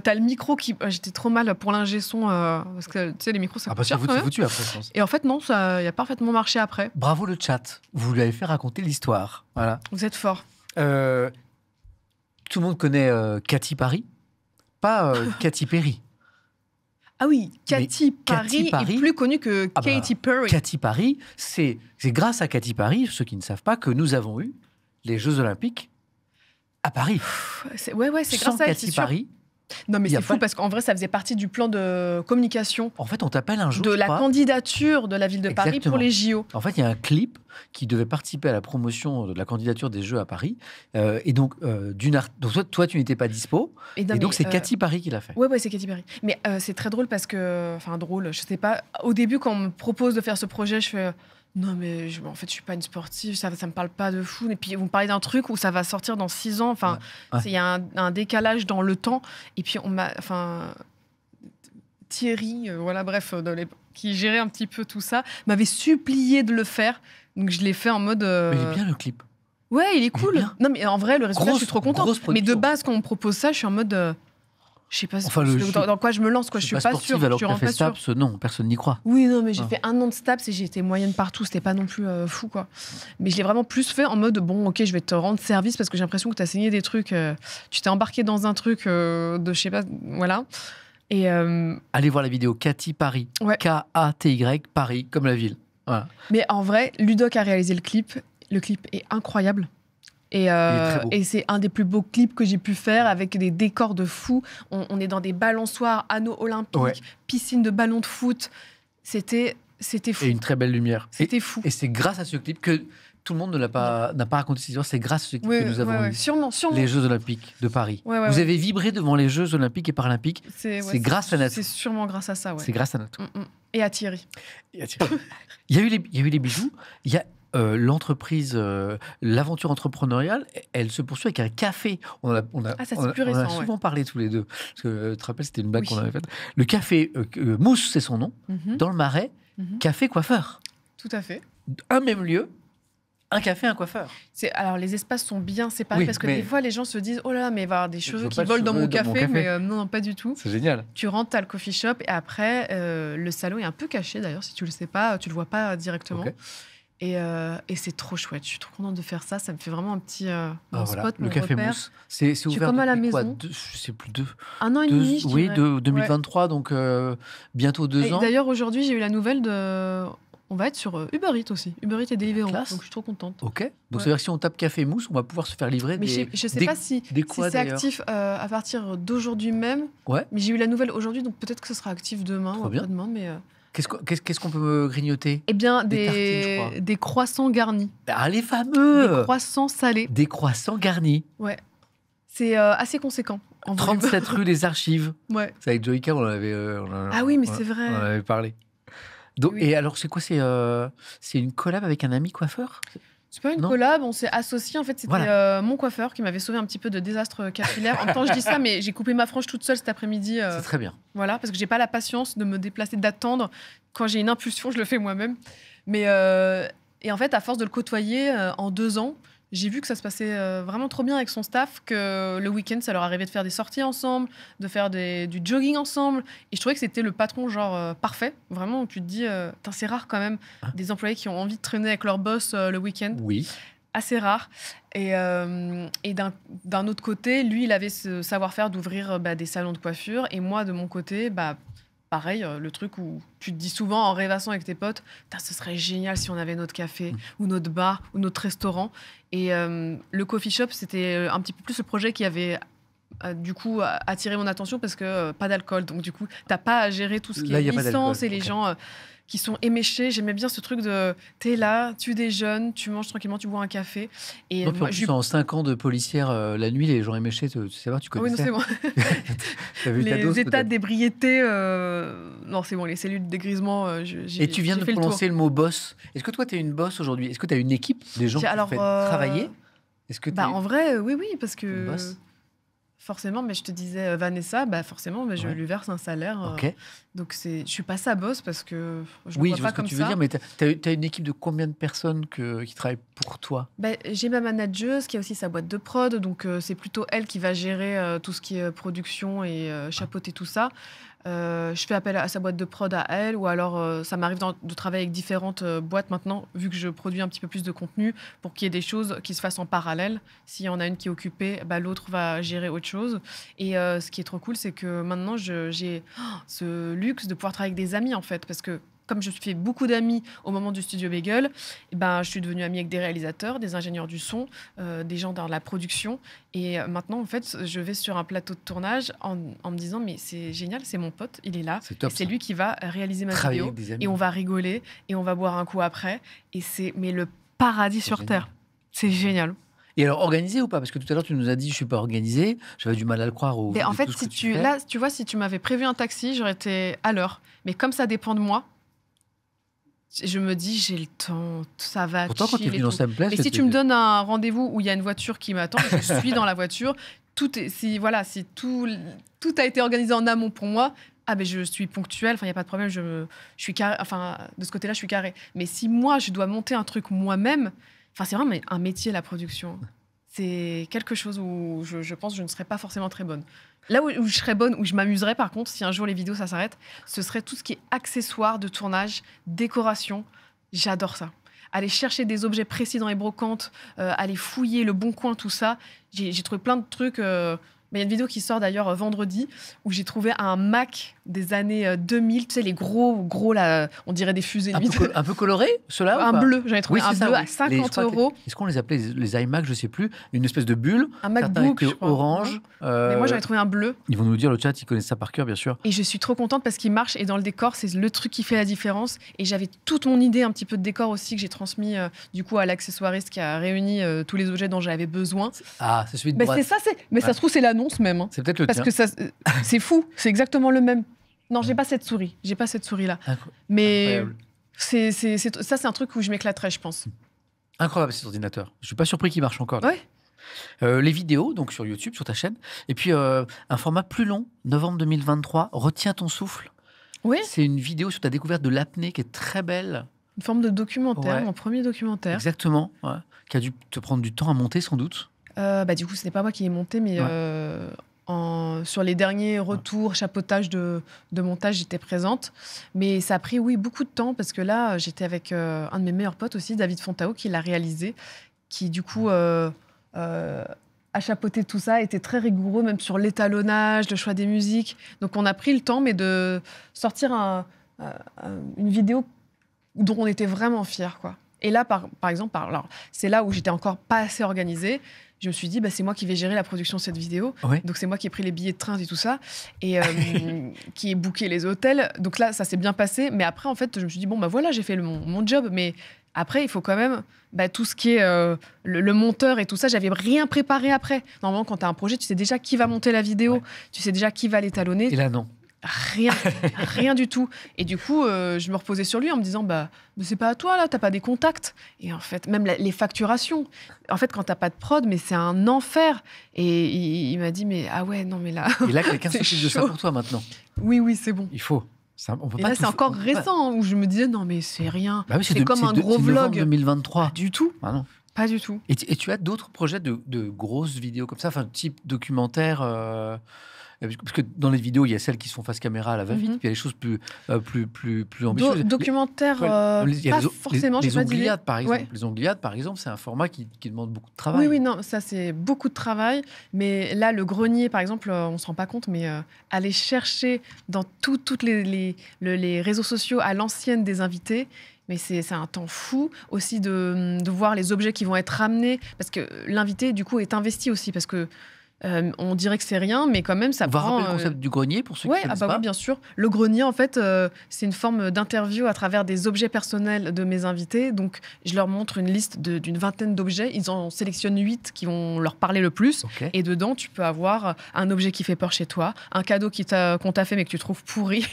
T'as le micro qui. J'étais trop mal pour l'ingé son. Parce que tu sais, les micros, ça Ah coûte bah c'est cher, quand même. foutu après, je pense. Et en fait, non, ça a parfaitement marché après. Bravo le chat. Vous lui avez fait raconter l'histoire. Voilà. Vous êtes fort. Tout le monde connaît Katy Perry, pas Katy Perry. Ah oui, Mais Katy Katy Perry Perry- est plus connue que Ah bah, Katy Perry. Katy Perry, c'est grâce à Katy Perry, ceux qui ne savent pas, que nous avons eu les Jeux Olympiques à Paris. Ouais, c'est Sans grâce à elle, Katy c'est sûr. Perry, Non, mais y a c'est fou pas- parce qu'en vrai, ça faisait partie du plan de communication en fait, on t'appelle un jour. de je la crois. candidature de la ville de Paris Exactement. pour les JO. En fait, il y a un clip qui devait participer à la promotion de la candidature des Jeux à Paris. Et donc, donc toi, tu n'étais pas dispo. Et, non, Et donc, mais, c'est Katy Perry qui l'a fait. Ouais, c'est Katy Perry. Mais c'est très drôle parce que. Enfin, drôle, je sais pas. Au début, quand on me propose de faire ce projet, je fais. Non, mais en fait, je suis pas une sportive, ça me parle pas de fou. Et puis, vous me parlez d'un truc où ça va sortir dans 6 ans. Enfin, Ouais. il y a un décalage dans le temps. Et puis, on m'a. Enfin. Thierry, voilà, bref, qui gérait un petit peu tout ça, m'avait supplié de le faire. Donc je l'ai fait en mode. Mais il est bien le clip. Ouais, il est cool. bien. Non, mais en vrai, le résultat, je suis trop contente. Grosse Mais de production. base, quand on me propose ça, je suis en mode. Je sais pas Enfin, le- dans quoi je me lance, quoi. Je suis pas sportive, sûre. alors Je que suis t'as vraiment fait pas sûre. STAPS, non, personne n'y croit. Oui, non, mais j'ai Ah. fait 1 an de STAPS et j'ai été moyenne partout. C'était pas non plus fou, quoi. Mais je l'ai vraiment plus fait en mode bon, ok, je vais te rendre service parce que j'ai l'impression que t'as saigné des trucs. Tu t'es embarqué dans un truc de je sais pas, voilà. Et Allez voir la vidéo Cathy Paris. Ouais. K-A-T-Y, Paris, comme la ville. Voilà. mais en vrai, Ludoc a réalisé le clip. Le clip est incroyable. Et, très beau. et c'est un des plus beaux clips que j'ai pu faire avec des décors de fou. On est dans des balançoires, anneaux olympiques, Ouais. piscine de ballons de foot. C'était fou. Et une très belle lumière. C'était fou. Et c'est grâce à ce clip que tout le monde n'a pas raconté cette histoire. C'est grâce à ce clip Ouais, que nous avons ouais, eu sûrement. les Jeux Olympiques de Paris. Ouais, ouais, Vous ouais. avez vibré devant les Jeux Olympiques et Paralympiques. C'est grâce à Natou. C'est sûrement grâce à ça, ouais. C'est grâce à Natou. Et à Thierry. Il y a eu les bijoux. Il y a l'entreprise, l'aventure entrepreneuriale, elle se poursuit avec un café. On a Ça, c'est plus récent, ouais. souvent parlé tous les deux. Parce que tu te rappelles, c'était une blague Oui. qu'on avait faite. Le café Mousse, c'est son nom, Mhm, dans le Marais, mhm. café coiffeur. Tout à fait. Un même lieu, un café, un coiffeur. Alors, les espaces sont bien séparés Oui, parce que mais- des fois, les gens se disent oh là là, mais il va y avoir des Je cheveux veux qui pas de volent dans cheveux mon dans mon café. café. Mais non, non, pas du tout. C'est génial. Tu rentres, t'as le coffee shop et après, le salon est un peu caché d'ailleurs. Si tu le sais pas, tu le vois pas directement. Ok. Et c'est trop chouette. Je suis trop contente de faire ça. Ça me fait vraiment un petit mon Ah, voilà. spot, Le mon café repère. Mousse, c'est ouvert comme à la depuis quoi, maison. je sais plus, 1 an et demi, je oui, dirais. de 2023, donc bientôt 2 Et ans. d'ailleurs, aujourd'hui, j'ai eu la nouvelle de. On va être sur Uber Eats aussi. Uber Eats et Deliveroo. Classe. Donc je suis trop contente. Ok. Donc Ouais. ça veut dire que si on tape café Mousse, on va pouvoir se faire livrer Mais des. je sais des- pas si quoi, c'est d'ailleurs actif à partir d'aujourd'hui même. Ouais. Mais j'ai eu la nouvelle aujourd'hui, donc peut-être que ce sera actif demain Trop ou bien. après-demain. Mais Qu'est-ce qu'on peut grignoter? eh bien, Des tartines, je crois. des croissants garnis, Ah, les des fameux croissants salés. Des croissants garnis. Ouais, c'est assez conséquent. En volume. 37 rue des Archives. Ouais. C'est avec Joyka, on avait. Ah oui, mais c'est vrai. On en avait parlé. Donc, Oui. Et alors, c'est quoi? C'est une collab avec un ami coiffeur? C'est pas une Non. collab, on s'est associés. En fait, c'était Voilà. mon coiffeur qui m'avait sauvé un petit peu de désastre capillaire. En même temps, je dis ça, mais j'ai coupé ma frange toute seule cet après-midi. C'est très bien. Voilà, parce que j'ai pas la patience de me déplacer, d'attendre. Quand j'ai une impulsion, je le fais moi-même. Mais et en fait, à force de le côtoyer en 2 ans, j'ai vu que ça se passait vraiment trop bien avec son staff, que le week-end, ça leur arrivait de faire des sorties ensemble, de faire du jogging ensemble. Et je trouvais que c'était le patron genre parfait. Vraiment, où tu te dis, Tain, c'est rare quand même, Hein des employés qui ont envie de traîner avec leur boss le week-end. Oui. Assez rare. Et d'un autre côté, lui, il avait ce savoir-faire d'ouvrir des salons de coiffure. Et moi, de mon côté, pareil, le truc où tu te dis souvent en rêvassant avec tes potes, Putain, ce serait génial si on avait notre café ou notre bar ou notre restaurant. Et le coffee shop, c'était un petit peu plus le projet qui avait du coup attiré mon attention parce que pas d'alcool. Donc du coup, t'as pas à gérer tout ce qui Là, est y a pas licence d'alcool, et les ok. gens qui sont éméchés. J'aimais bien ce truc de t'es là, tu déjeunes, tu manges tranquillement, tu bois un café. Et Non, puis en moi, plus, en 5 ans de policière, la nuit, les gens éméchés, tu sais pas, tu Ah oui, non, connaissais. c'est bon. T'as vu ta Les dose, états peut-être. d'ébriété, non, c'est bon, les cellules de dégrisement, Et tu viens de j'ai fait le tour. prononcer le mot boss. Est-ce que toi, tu es une boss aujourd'hui? Est-ce que tu as une équipe, des gens qui Alors, te font travailler? Est-ce que En vrai, oui, parce une que boss? forcément, mais je te disais, Vanessa, forcément, je Ouais. lui verse un salaire. Ok. Donc, je suis pas sa boss parce que je Oui, ne je vois vois pas ce que comme tu ça. veux dire, mais tu as une équipe de combien de personnes qui travaillent pour toi? J'ai ma manageuse qui a aussi sa boîte de prod, donc c'est plutôt elle qui va gérer tout ce qui est production et chapeauter tout ça. Je fais appel à sa boîte de prod à elle, ou alors ça m'arrive de travailler avec différentes boîtes maintenant, vu que je produis un petit peu plus de contenu, pour qu'il y ait des choses qui se fassent en parallèle. S'il y en a une qui est occupée, l'autre va gérer autre chose. Et ce qui est trop cool, c'est que maintenant, j'ai ce luxe de pouvoir travailler avec des amis, en fait, parce que comme je fais beaucoup d'amis au moment du Studio Bagel, je suis devenue amie avec des réalisateurs, des ingénieurs du son, des gens dans la production. Et maintenant, en fait, je vais sur un plateau de tournage en me disant, mais c'est génial, c'est mon pote, il est là. C'est top, Et c'est ça. lui qui va réaliser ma Travailler vidéo. avec des amis. Et on va rigoler, et on va boire un coup après. Et c'est le paradis sur génial. Terre. C'est génial. Et alors, organisé ou pas? Parce que tout à l'heure, tu nous as dit, je suis pas organisé. J'avais du mal à le croire. Mais en fait, si tu vois, si tu m'avais prévu un taxi, j'aurais été à l'heure. Mais comme ça dépend de moi, je me dis, j'ai le temps, ça va. Pourtant, quand tu es chill venu et dans tout. sa place, Et si tu me donnes un rendez-vous où il y a une voiture qui m'attend, je suis dans la voiture. Si tout a été organisé en amont pour moi, Ah ben je suis ponctuelle, enfin il y a pas de problème, je suis carré, enfin de ce côté-là je suis carré. Mais si moi je dois monter un truc moi-même, enfin c'est vraiment un métier la production. C'est quelque chose où je pense que je ne serais pas forcément très bonne. Là où je serais bonne, où je m'amuserais par contre, si un jour les vidéos ça s'arrête, ce serait tout ce qui est accessoires de tournage, décoration. J'adore ça. Aller chercher des objets précis dans les brocantes, aller fouiller le bon coin, tout ça. J'ai trouvé plein de trucs. Mais il y a une vidéo qui sort d'ailleurs vendredi où j'ai trouvé un Mac des années 2000, tu sais, les gros là, on dirait des fusées. Un peu coloré, ceux-là Un bleu, j'avais trouvé un bleu à 50 €. Est-ce qu'on les appelait les iMac, je sais plus, une espèce de bulle. Un MacBook, je crois. Orange. Mais moi, j'avais trouvé un bleu. Ils vont nous dire, le chat, ils connaissent ça par cœur, bien sûr. Et je suis trop contente parce qu'il marche et dans le décor, c'est le truc qui fait la différence. Et j'avais toute mon idée un petit peu de décor aussi que j'ai transmis du coup à l'accessoiriste qui a réuni tous les objets dont j'avais besoin. Ah, c'est celui de droite. Mais ça se trouve, c'est l'annonce même. Hein. C'est peut-être le parce tien. Que c'est fou, c'est exactement le même. Non, j'ai pas cette souris. J'ai pas cette souris-là. Mais ça, c'est un truc où je m'éclaterais, je pense. Incroyable, cet ordinateur. Je suis pas surpris qu'il marche encore. Ouais. Les vidéos, donc sur YouTube, sur ta chaîne. Et puis, un format plus long, novembre 2023, Retiens ton souffle. Oui. C'est une vidéo sur ta découverte de l'apnée qui est très belle. Une forme de documentaire, mon premier documentaire. Exactement. Ouais. Qui a dû te prendre du temps à monter, sans doute. Du coup, ce n'est pas moi qui l'ai monté, mais sur les derniers retours, chapeautage de montage, j'étais présente. Mais ça a pris, beaucoup de temps, parce que là, j'étais avec un de mes meilleurs potes aussi, David Fontao, qui l'a réalisé, qui, du coup, a chapeauté tout ça, était très rigoureux, même sur l'étalonnage, le choix des musiques. Donc, on a pris le temps, mais de sortir une vidéo dont on était vraiment fiers, quoi. Et là, par exemple, c'est là où j'étais encore pas assez organisée. Je me suis dit, c'est moi qui vais gérer la production de cette vidéo. Ouais. Donc, c'est moi qui ai pris les billets de train et tout ça, et qui ai booké les hôtels. Donc là, ça s'est bien passé. Mais après, en fait, je me suis dit, voilà, j'ai fait mon job. Mais après, il faut quand même tout ce qui est le monteur et tout ça. J'avais rien préparé après. Normalement, quand tu as un projet, tu sais déjà qui va monter la vidéo. Ouais. Tu sais déjà qui va l'étalonner. Et là, non. Rien du tout. Et du coup, je me reposais sur lui en me disant, c'est pas à toi, là, t'as pas des contacts. Et en fait, même les facturations. En fait, quand t'as pas de prod, mais c'est un enfer. Et il m'a dit, mais ah ouais, non, mais là. Et là, quelqu'un s'occupe de ça pour toi maintenant. Oui, c'est bon. Il faut. Ça, on peut et pas là, c'est encore récent, où je me disais, non, mais c'est rien. C'est comme un gros vlog. 2023. Pas du tout. Ah non. Pas du tout. Et tu as d'autres projets de grosses vidéos comme ça, type documentaire parce que dans les vidéos, il y a celles qui sont face caméra à la va-vite, puis il y a les choses plus ambitieuses. Documentaire, pas forcément. Les Ongliades, par exemple. Ouais. Les Ongliades, par exemple, c'est un format qui demande beaucoup de travail. Oui, non, ça, c'est beaucoup de travail. Mais là, le grenier, par exemple, on ne se rend pas compte, mais aller chercher dans toutes les réseaux sociaux à l'ancienne des invités, mais c'est un temps fou aussi de voir les objets qui vont être ramenés, parce que l'invité, du coup, est investi aussi, parce que on dirait que c'est rien, mais quand même, ça prend... On va rappeler le concept du grenier, pour ceux qui ne connaissent pas. Oui, bien sûr. Le grenier, en fait, c'est une forme d'interview à travers des objets personnels de mes invités. Donc, je leur montre une liste d'une vingtaine d'objets. Ils en sélectionnent 8 qui vont leur parler le plus. Okay. Et dedans, tu peux avoir un objet qui fait peur chez toi, un cadeau qu'on t'a fait mais que tu trouves pourri,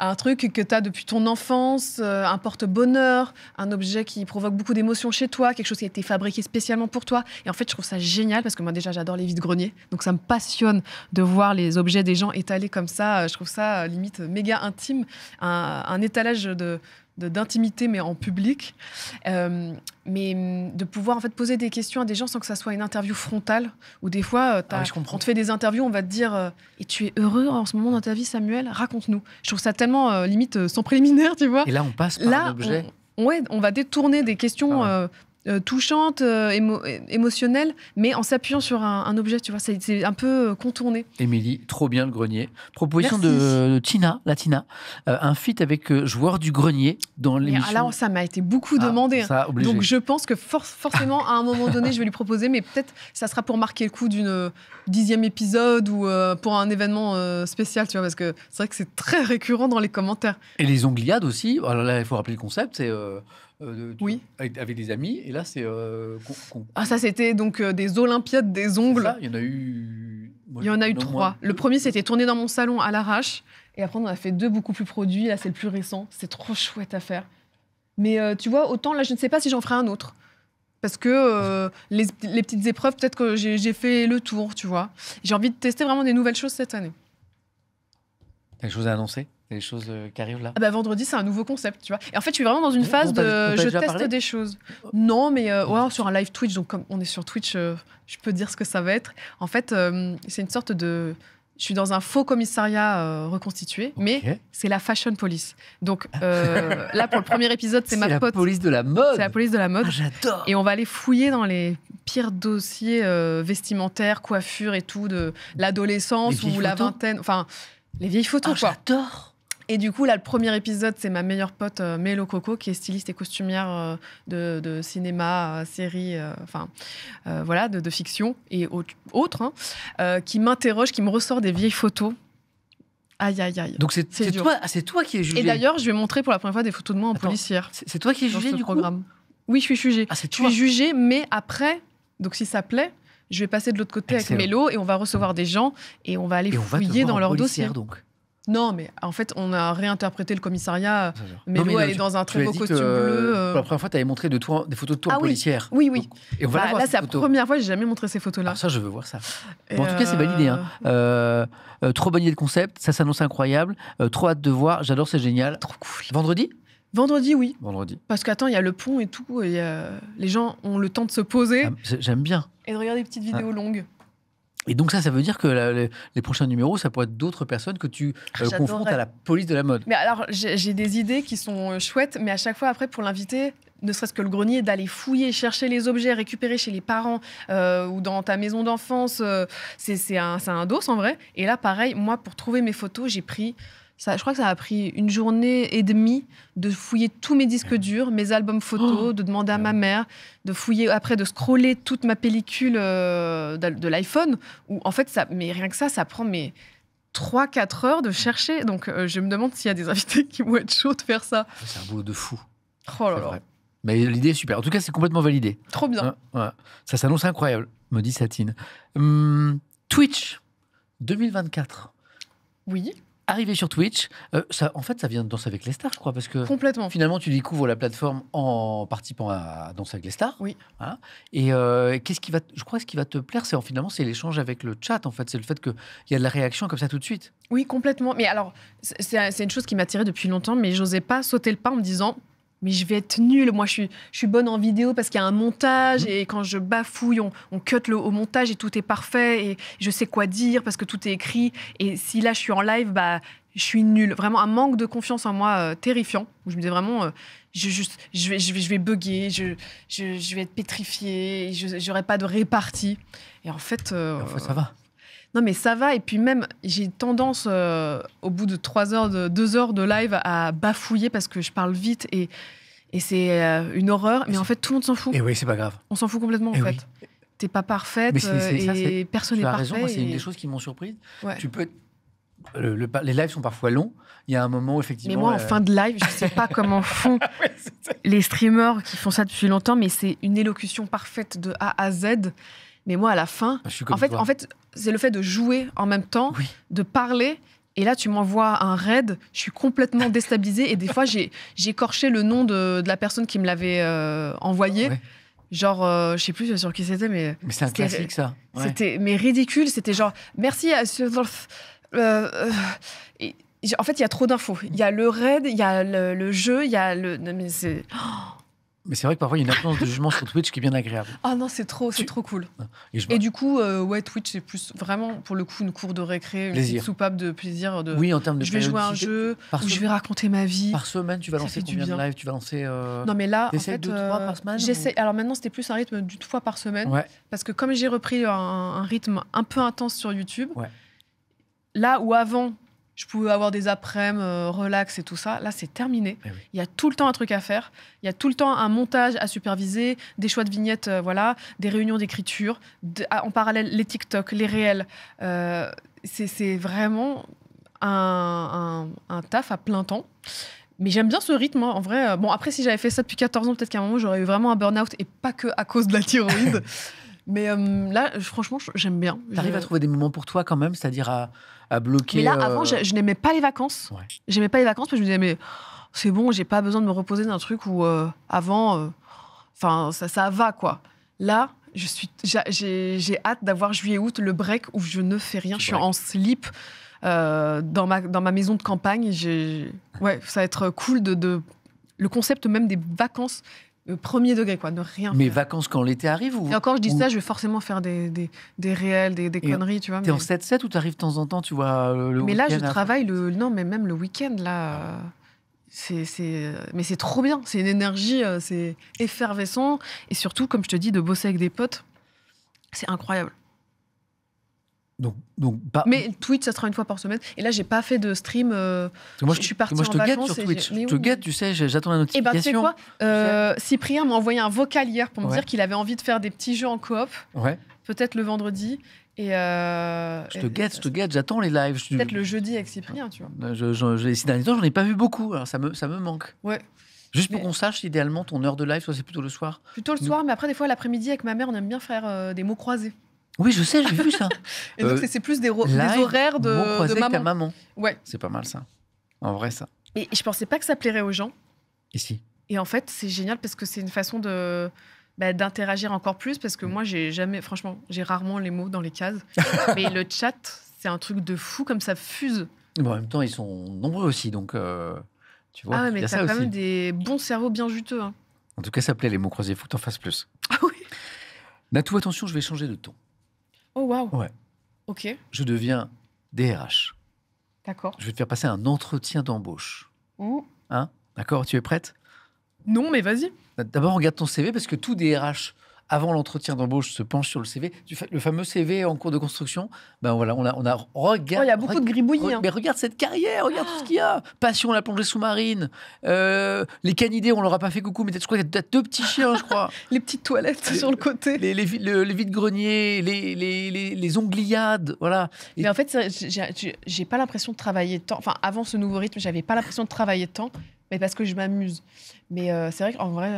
un truc que tu as depuis ton enfance, un porte-bonheur, un objet qui provoque beaucoup d'émotions chez toi, quelque chose qui a été fabriqué spécialement pour toi. Et en fait, je trouve ça génial parce que moi, déjà, j'adore les vide-greniers. Donc, ça me passionne de voir les objets des gens étalés comme ça. Je trouve ça limite méga intime, un étalage d'intimité, mais en public. Mais de pouvoir en fait poser des questions à des gens sans que ça soit une interview frontale, où des fois, on te fait des interviews, on va te dire et tu es heureux en ce moment dans ta vie, Samuel? Raconte-nous. Je trouve ça tellement limite sans préliminaire, tu vois. Et là, on passe par l'objet. On va détourner des questions... touchante, émotionnelle, mais en s'appuyant sur un objet, tu vois, c'est un peu contourné. Émilie, trop bien le grenier. Proposition de Tina, un feat avec joueur du grenier dans l'émission. Là, ça m'a été beaucoup demandé. Ça, obligé. Donc je pense que forcément, à un moment donné, je vais lui proposer, mais peut-être ça sera pour marquer le coup d'une 10e épisode ou pour un événement spécial, tu vois, parce que c'est vrai que c'est très récurrent dans les commentaires. Et les Ongliades aussi. Alors là, il faut rappeler le concept, c'est... oui. Avec des amis, et là c'est... ça c'était donc des Olympiades des ongles. Ça, il y en a eu... Il y en a eu 3. Le premier, c'était tourné dans mon salon à l'arrache, et après on en a fait 2 beaucoup plus produits. Là, c'est le plus récent. C'est trop chouette à faire. Mais tu vois, autant là, je ne sais pas si j'en ferai un autre. Parce que les petites épreuves, peut-être que j'ai fait le tour, tu vois. J'ai envie de tester vraiment des nouvelles choses cette année. T'as des choses à annoncer? Des choses qui arrivent là? Ah bah, vendredi, c'est un nouveau concept, tu vois. Et en fait, je suis vraiment dans une Bon, phase on t'a de... Je déjà teste parlé des choses. Non, mais ouais, sur un live Twitch, donc comme on est sur Twitch, je peux dire ce que ça va être. En fait, c'est une sorte de... Je suis dans un faux commissariat reconstitué, mais c'est la Fashion Police. Donc là, pour le premier épisode, c'est ma la pote. police de la mode. C'est la police de la mode. Ah, j'adore. Et on va aller fouiller dans les pires dossiers vestimentaires, coiffure et tout, de l'adolescence Les vieilles ou la photos. vingtaine. Enfin, les vieilles photos, quoi. J'adore. Et du coup, là, le premier épisode, c'est ma meilleure pote Mélo Coco, qui est styliste et costumière de cinéma, série, voilà, de fiction et autres, qui m'interroge, qui me ressort des vieilles photos. Aïe, aïe, aïe. Donc c'est dur. toi, c'est toi qui es jugé. Et d'ailleurs, je vais montrer pour la première fois des photos de moi en Attends, policière. C'est toi qui es dans jugé ce du programme. coup. Oui, je suis jugée. Ah, c'est Je toi. suis jugée, mais après, donc si ça plaît, je vais passer de l'autre côté Excellent. avec Mélo et on va recevoir des gens et on va aller Et on va te fouiller voir dans en leur policière, dossier. donc. Non, mais en fait, on a réinterprété le commissariat. Non, Mélo, mais elle est dans un tu très as beau dit que, costume bleu. Pour la première fois, tu avais montré des photos de toi Ah en oui. policière. Oui, oui. Donc, et on va la voir, Là, cette c'est la photo. première fois, j'ai jamais montré ces photos-là. Alors ça, je veux voir ça. Et Bon, en tout cas, c'est validé. Hein. Trop bonne idée de concept, ça s'annonce incroyable. Trop hâte de voir, j'adore, c'est génial. Trop cool. Vendredi? Vendredi, oui. Vendredi. Parce qu'attends, il y a le pont et tout, et les gens ont le temps de se poser J'aime bien. et de regarder des petites vidéos longues. Et donc ça veut dire que les prochains numéros, ça pourrait être d'autres personnes que tu J'adorerais. confrontes à la police de la mode. Mais alors, j'ai des idées qui sont chouettes, mais à chaque fois, après, pour l'inviter, ne serait-ce que le grenier, d'aller fouiller, chercher les objets, récupérer chez les parents ou dans ta maison d'enfance, c'est un dos en vrai. Et là, pareil, moi, pour trouver mes photos, j'ai pris... je crois que ça a pris 1 journée et demie de fouiller tous mes disques durs, mes albums photos, de demander à ma mère, de fouiller après, de scroller toute ma pellicule de l'iPhone. Où en fait, mais rien que ça prend 3-4 heures de chercher. Donc, je me demande s'il y a des invités qui vont être chauds de faire ça. C'est un boulot de fou. Oh là C'est là, vrai. Mais l'idée est super. En tout cas, c'est complètement validé. trop bien. Ouais. Ça s'annonce incroyable, me dit Satine. Twitch 2024. Oui, Arrivé sur Twitch, en fait, ça vient de Danse avec les stars, je crois, parce que complètement. finalement, tu découvres la plateforme en participant à Danse avec les stars. Oui. Voilà. Et je crois que ce qui va te plaire, finalement, c'est l'échange avec le chat. En fait, c'est le fait qu'il y a de la réaction comme ça tout de suite. Oui, complètement. Mais alors, c'est une chose qui m'attirait depuis longtemps, mais j'osais pas sauter le pas en me disant... Mais je vais être nulle. Moi, je suis bonne en vidéo parce qu'il y a un montage et quand je bafouille, on cut au montage et tout est parfait et je sais quoi dire parce que tout est écrit. Et si là, je suis en live, bah, je suis nulle. Vraiment, un manque de confiance en moi terrifiant. Où je me disais vraiment, je vais bugger, je vais être pétrifiée, je n'aurai pas de répartie. Et en fait... Ça va. Non, mais ça va. Et puis même, j'ai tendance, au bout de 2 heures de live, à bafouiller parce que je parle vite et c'est une horreur. Mais en fait, tout le monde s'en fout. Et oui, c'est pas grave. On s'en fout complètement, en Eh fait. T'es pas parfaite Mais ça, et personne n'est Tu as parfait. raison, moi, c'est une et- des choses qui m'ont surprise. Ouais. Tu peux... les lives sont parfois longs. Il y a un moment où, effectivement... Mais moi, en fin de live, je sais pas comment font les streamers qui font ça depuis longtemps, mais c'est une élocution parfaite de A à Z. Mais moi, à la fin, Je suis comme en toi. fait, c'est le fait de jouer en même temps, Oui. de parler. Et là, tu m'envoies un raid, je suis complètement déstabilisée. Et des fois, j'ai écorché le nom de la personne qui me l'avait envoyé. Ouais. Genre, je sais plus sur qui c'était, mais Mais c'est un c'était- classique, ça. Ouais. c'était ridicule. C'était genre, merci à... en fait, il y a trop d'infos. Il y a le raid, il y a le jeu, il y a le... Non, mais c'est... Mais c'est vrai que parfois, il y a une absence de jugement sur Twitch qui est bien agréable. Ah non, c'est trop cool. Et Et du coup, ouais, Twitch, c'est plus vraiment, pour le coup, une cour de récré, une Plaisir. petite soupape de plaisir. Oui, en termes de Je vais jouer à un périodicité. jeu, Par où je se- vais raconter ma vie. Par semaine, tu vas Ça lancer fait du combien de bien. lives? Tu vas lancer... Non, mais là, en T'essayes fait, 2, 3 par semaine, j'essaie. Alors maintenant, c'était plus un rythme d'1 fois par semaine. Ouais. Parce que comme j'ai repris un rythme un peu intense sur YouTube, Ouais. là où avant, je pouvais avoir des après-midi relax et tout ça, là, c'est terminé. Eh oui. Il y a tout le temps un truc à faire. Il y a tout le temps un montage à superviser, des choix de vignettes, voilà, des réunions d'écriture, en parallèle, les TikTok, les réels. C'est vraiment un taf à plein temps. Mais j'aime bien ce rythme, hein, en vrai. Bon, après, si j'avais fait ça depuis 14 ans, peut-être qu'à un moment, j'aurais eu vraiment un burn-out et pas que à cause de la thyroïde. Mais là, franchement, j'aime bien. T'arrives à trouver des moments pour toi quand même, c'est-à-dire à bloquer... Mais là, avant, je n'aimais pas les vacances. Ouais. J'aimais pas les vacances parce que je me disais, mais c'est bon, j'ai pas besoin de me reposer d'un truc où avant, enfin, ça va, quoi. Là, j'ai hâte d'avoir juillet-août, le break où je ne fais rien. Tu Je suis break. en slip. dans ma maison de campagne. Ouais, ça va être cool le concept même des vacances. Premier degré, quoi, ne rien Mais faire. vacances quand l'été arrive ou... Et encore, je dis ça, je vais forcément faire des réels, des conneries, tu vois. T'es en 7-7 ou t'arrives de temps en temps, tu vois, le Mais là, je week-end travaille non, mais même le week-end, là, mais c'est trop bien. C'est une énergie, c'est effervescent. Et surtout, comme je te dis, de bosser avec des potes, c'est incroyable. Donc Mais Twitch, ça sera une fois par semaine. Et là, j'ai pas fait de stream. moi, je suis partie je en te guette vacances. sur Twitch. Mais Je te oui. guette, tu sais, j'attends la Et ben, tu sais notification. quoi Cyprien m'a envoyé un vocal hier pour me Ouais. dire qu'il avait envie de faire des petits jeux en coop, Ouais. peut-être le vendredi. Et Je te guette, j'attends les lives. peut-être le jeudi avec Cyprien, tu vois. Ces derniers temps, j'en ai pas vu beaucoup. Alors ça me manque. Ouais. Juste pour Mais- qu'on sache, idéalement, ton heure de live, soit c'est plutôt le soir. Plutôt le soir, mais après, des fois, l'après-midi, avec ma mère, on aime bien faire des mots croisés. Oui, je sais, j'ai vu ça. Et donc, c'est plus des Live, horaires mots croisés de avec ta maman. maman. Ouais. C'est pas mal, ça. En vrai, ça. Et je pensais pas que ça plairait aux gens. Ici. Et en fait, c'est génial parce que c'est une façon d'interagir encore plus parce que moi, franchement, j'ai rarement les mots dans les cases. Mais le chat, c'est un truc de fou comme ça fuse. Bon, en même temps, ils sont nombreux aussi, donc tu vois, Ah ouais, il mais y a t'as ça quand aussi. même des bons cerveaux bien juteux. Hein. En tout cas, ça plaît les mots croisés, il faut que t'en fasses plus. Ah oui. Natou, attention, je vais changer de ton. Oh waouh. Ouais. Ok, Je deviens DRH. d'accord. Je vais te faire passer un entretien d'embauche. Ouh. Hein? D'accord, tu es prête? Non, mais vas-y. D'abord, regarde ton CV parce que tout DRH, avant l'entretien d'embauche, se penche sur le CV. Le fameux CV en cours de construction. Ben voilà, on a regarde. Oh, il y a beaucoup de gribouillis. Hein. Mais regarde cette carrière, regarde tout ce qu'il y a. Passion, la plongée sous-marine. Les canidés, on leur a pas fait coucou, mais je crois qu'il y a deux petits chiens, je crois. Les petites toilettes sur le côté. Les vides-greniers, les ongliades, voilà. Mais en fait, j'ai pas l'impression de travailler tant. Enfin, avant ce nouveau rythme, j'avais pas l'impression de travailler tant, mais parce que je m'amuse. Mais c'est vrai qu'en vrai,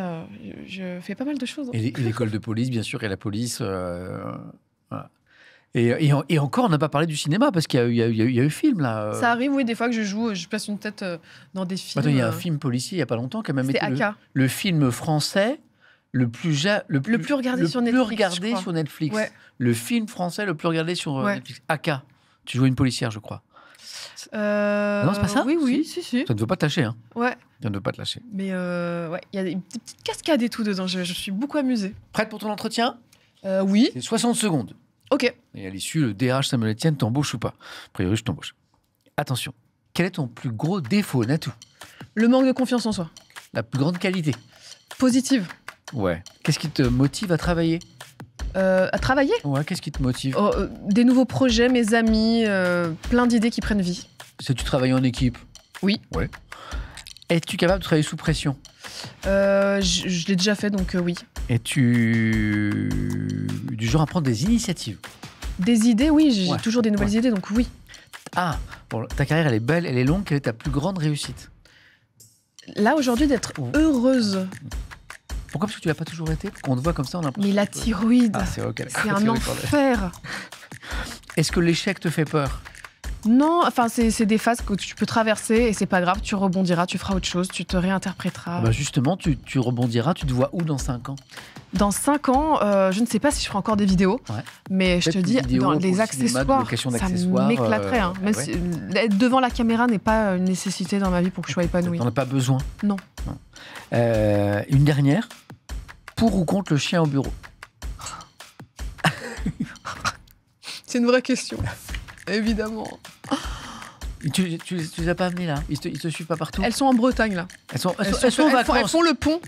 je fais pas mal de choses. Hein. Et l'école de police, bien sûr, et la police. Voilà. Et encore, on n'a pas parlé du cinéma, parce qu'il y a eu film, là. Ça arrive, oui, des fois que je passe une tête dans des films. Attends, il y a un film policier, il n'y a pas longtemps, qui a même C'était été Aka. le film français le plus regardé sur Netflix, je crois. sur Netflix. Ouais. Le film français le plus regardé sur Ouais. Netflix. Aka. Tu jouais une policière, je crois. Non, c'est pas ça? Oui, si. Ça ne veut pas te lâcher, hein. Ouais, Ça ne veut pas te lâcher. mais ouais, il y a des petites cascades et tout dedans. Je suis beaucoup amusée. Prête pour ton entretien? Oui, C'est 60 secondes. ok. Et à l'issue, le DRH Samuel Etienne t'embauche ou pas? A priori, je t'embauche. Attention. Quel est ton plus gros défaut, Natou? Le manque de confiance en soi. La plus grande qualité? Positive. Ouais. Qu'est-ce qui te motive à travailler? À travailler. Ouais, qu'est-ce qui te motive? Oh, des nouveaux projets, mes amis, plein d'idées qui prennent vie. C'est tu travailles en équipe? Oui. Ouais. Es-tu capable de travailler sous pression? Je l'ai déjà fait, donc oui. Es-tu du genre à prendre des initiatives? Des idées, oui, j'ai Ouais. toujours des nouvelles idées, donc oui. Ah, bon, ta carrière, elle est belle, elle est longue. Quelle est ta plus grande réussite? Là, aujourd'hui, d'être heureuse. Pourquoi? Parce que tu l'as pas toujours été? Parce qu'on te voit comme ça, on a l'impression Mais la que- thyroïde, Ah, c'est ok. c'est un enfer. Est-ce que l'échec te fait peur? Non, enfin, c'est des phases que tu peux traverser et c'est pas grave, tu rebondiras, tu feras autre chose, tu te réinterpréteras. Bah justement, tu rebondiras. Tu te vois où dans 5 ans? Dans 5 ans, je ne sais pas si je ferai encore des vidéos, Ouais. mais je te Peut-être dis, des vidéos dans pour les le cinéma, de accessoires, location ça d'accessoires, m'éclaterait. Hein. Même ouais. si, être devant la caméra n'est pas une nécessité dans ma vie pour que je sois épanouie. T'en as pas besoin? Non. Une dernière. Pour ou contre le chien au bureau? C'est une vraie question, évidemment. Tu les as pas amenés là? Ils te suivent pas partout? Elles sont en Bretagne, là. Elles sont en Elles vacances. font le pont.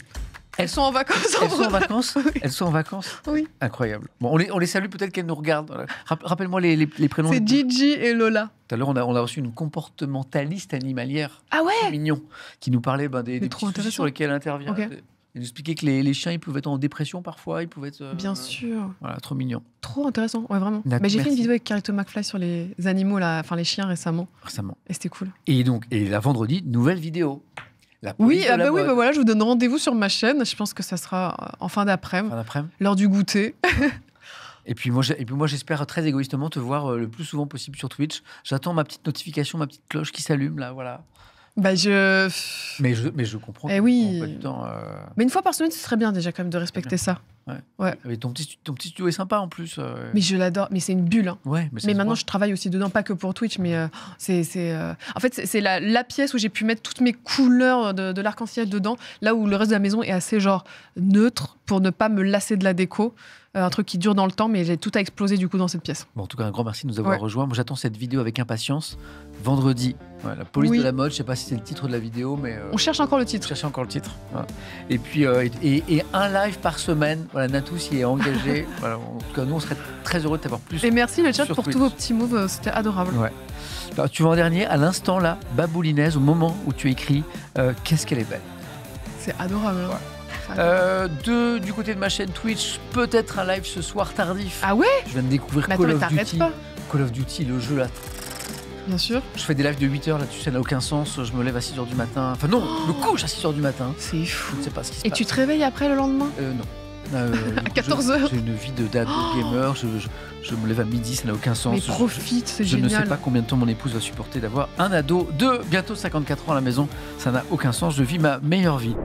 Elles sont en vacances en Elles sont en Bretagne. vacances? Oui. Elles sont en vacances? Oui. Incroyable. Bon, on les salue, peut-être qu'elles nous regardent. Voilà. Rappelle-moi les prénoms. C'est Gigi et Lola. Tout à l'heure, on a reçu une comportementaliste animalière, Ah ouais. mignon, qui nous parlait des petits trop soucis intéressant. sur lesquels elle intervient. Ok. Elle nous expliquait que les chiens, ils pouvaient être en dépression parfois, ils pouvaient être... Bien sûr. Voilà, trop mignon. Trop intéressant, ouais, vraiment. D'accord, Mais j'ai fait une merci. vidéo avec Carito McFly sur les animaux, là, enfin les chiens récemment, Récemment. et c'était cool. Et donc, la vendredi, nouvelle vidéo. La police Oui, de la oui, mode. voilà, je vous donne rendez-vous sur ma chaîne. Je pense que ça sera en fin d'après-midi, Fin d'après-midi. l'heure du goûter. Et puis moi, j'espère très égoïstement te voir le plus souvent possible sur Twitch. J'attends ma petite notification, ma petite cloche qui s'allume là, voilà. Bah Mais je comprends. Eh que oui. on peut pas du temps, Mais une fois par semaine, ce serait bien déjà quand même de respecter ça. Et ton petit studio est sympa en plus. Mais je l'adore. Mais c'est une bulle. Hein. Ouais, mais maintenant, je travaille aussi dedans, pas que pour Twitch, mais en fait, c'est la pièce où j'ai pu mettre toutes mes couleurs de l'arc-en-ciel dedans, là où le reste de la maison est assez genre neutre pour ne pas me lasser de la déco. Un truc qui dure dans le temps, mais tout a explosé du coup dans cette pièce. Bon, en tout cas, un grand merci de nous avoir rejoints. Moi, j'attends cette vidéo avec impatience. Vendredi, la police de la mode, je sais pas si c'est le titre de la vidéo, mais... on cherche encore le titre. On cherche encore le titre. Voilà. Et puis, et un live par semaine. Voilà, Natou s'y est engagé. Voilà, en tout cas, nous, on serait très heureux de t'avoir plus. Et merci le chat pour tous vos petits moves, c'était adorable. Ouais. Alors, tu vas en dernier, à l'instant là, Baboulinaise, au moment où tu écris « Qu'est-ce qu'elle est belle ». C'est adorable. Hein. Du côté de ma chaîne Twitch, peut-être un live ce soir tardif. Ah ouais? Je viens de découvrir Call of Duty. Call of Duty, le jeu là. Bien sûr. Je fais des lives de 8h là-dessus, ça n'a aucun sens. Je me lève à 6h du matin. Enfin non, je me couche à 6h du matin. C'est fou. Je ne sais pas ce qui se passe. Et tu te réveilles après le lendemain? Non. À 14h. J'ai une vie d'ado gamer. Je me lève à midi, ça n'a aucun sens. Mais profite, c'est génial. Je ne sais pas combien de temps mon épouse va supporter d'avoir un ado de bientôt 54 ans à la maison. Ça n'a aucun sens. Je vis ma meilleure vie.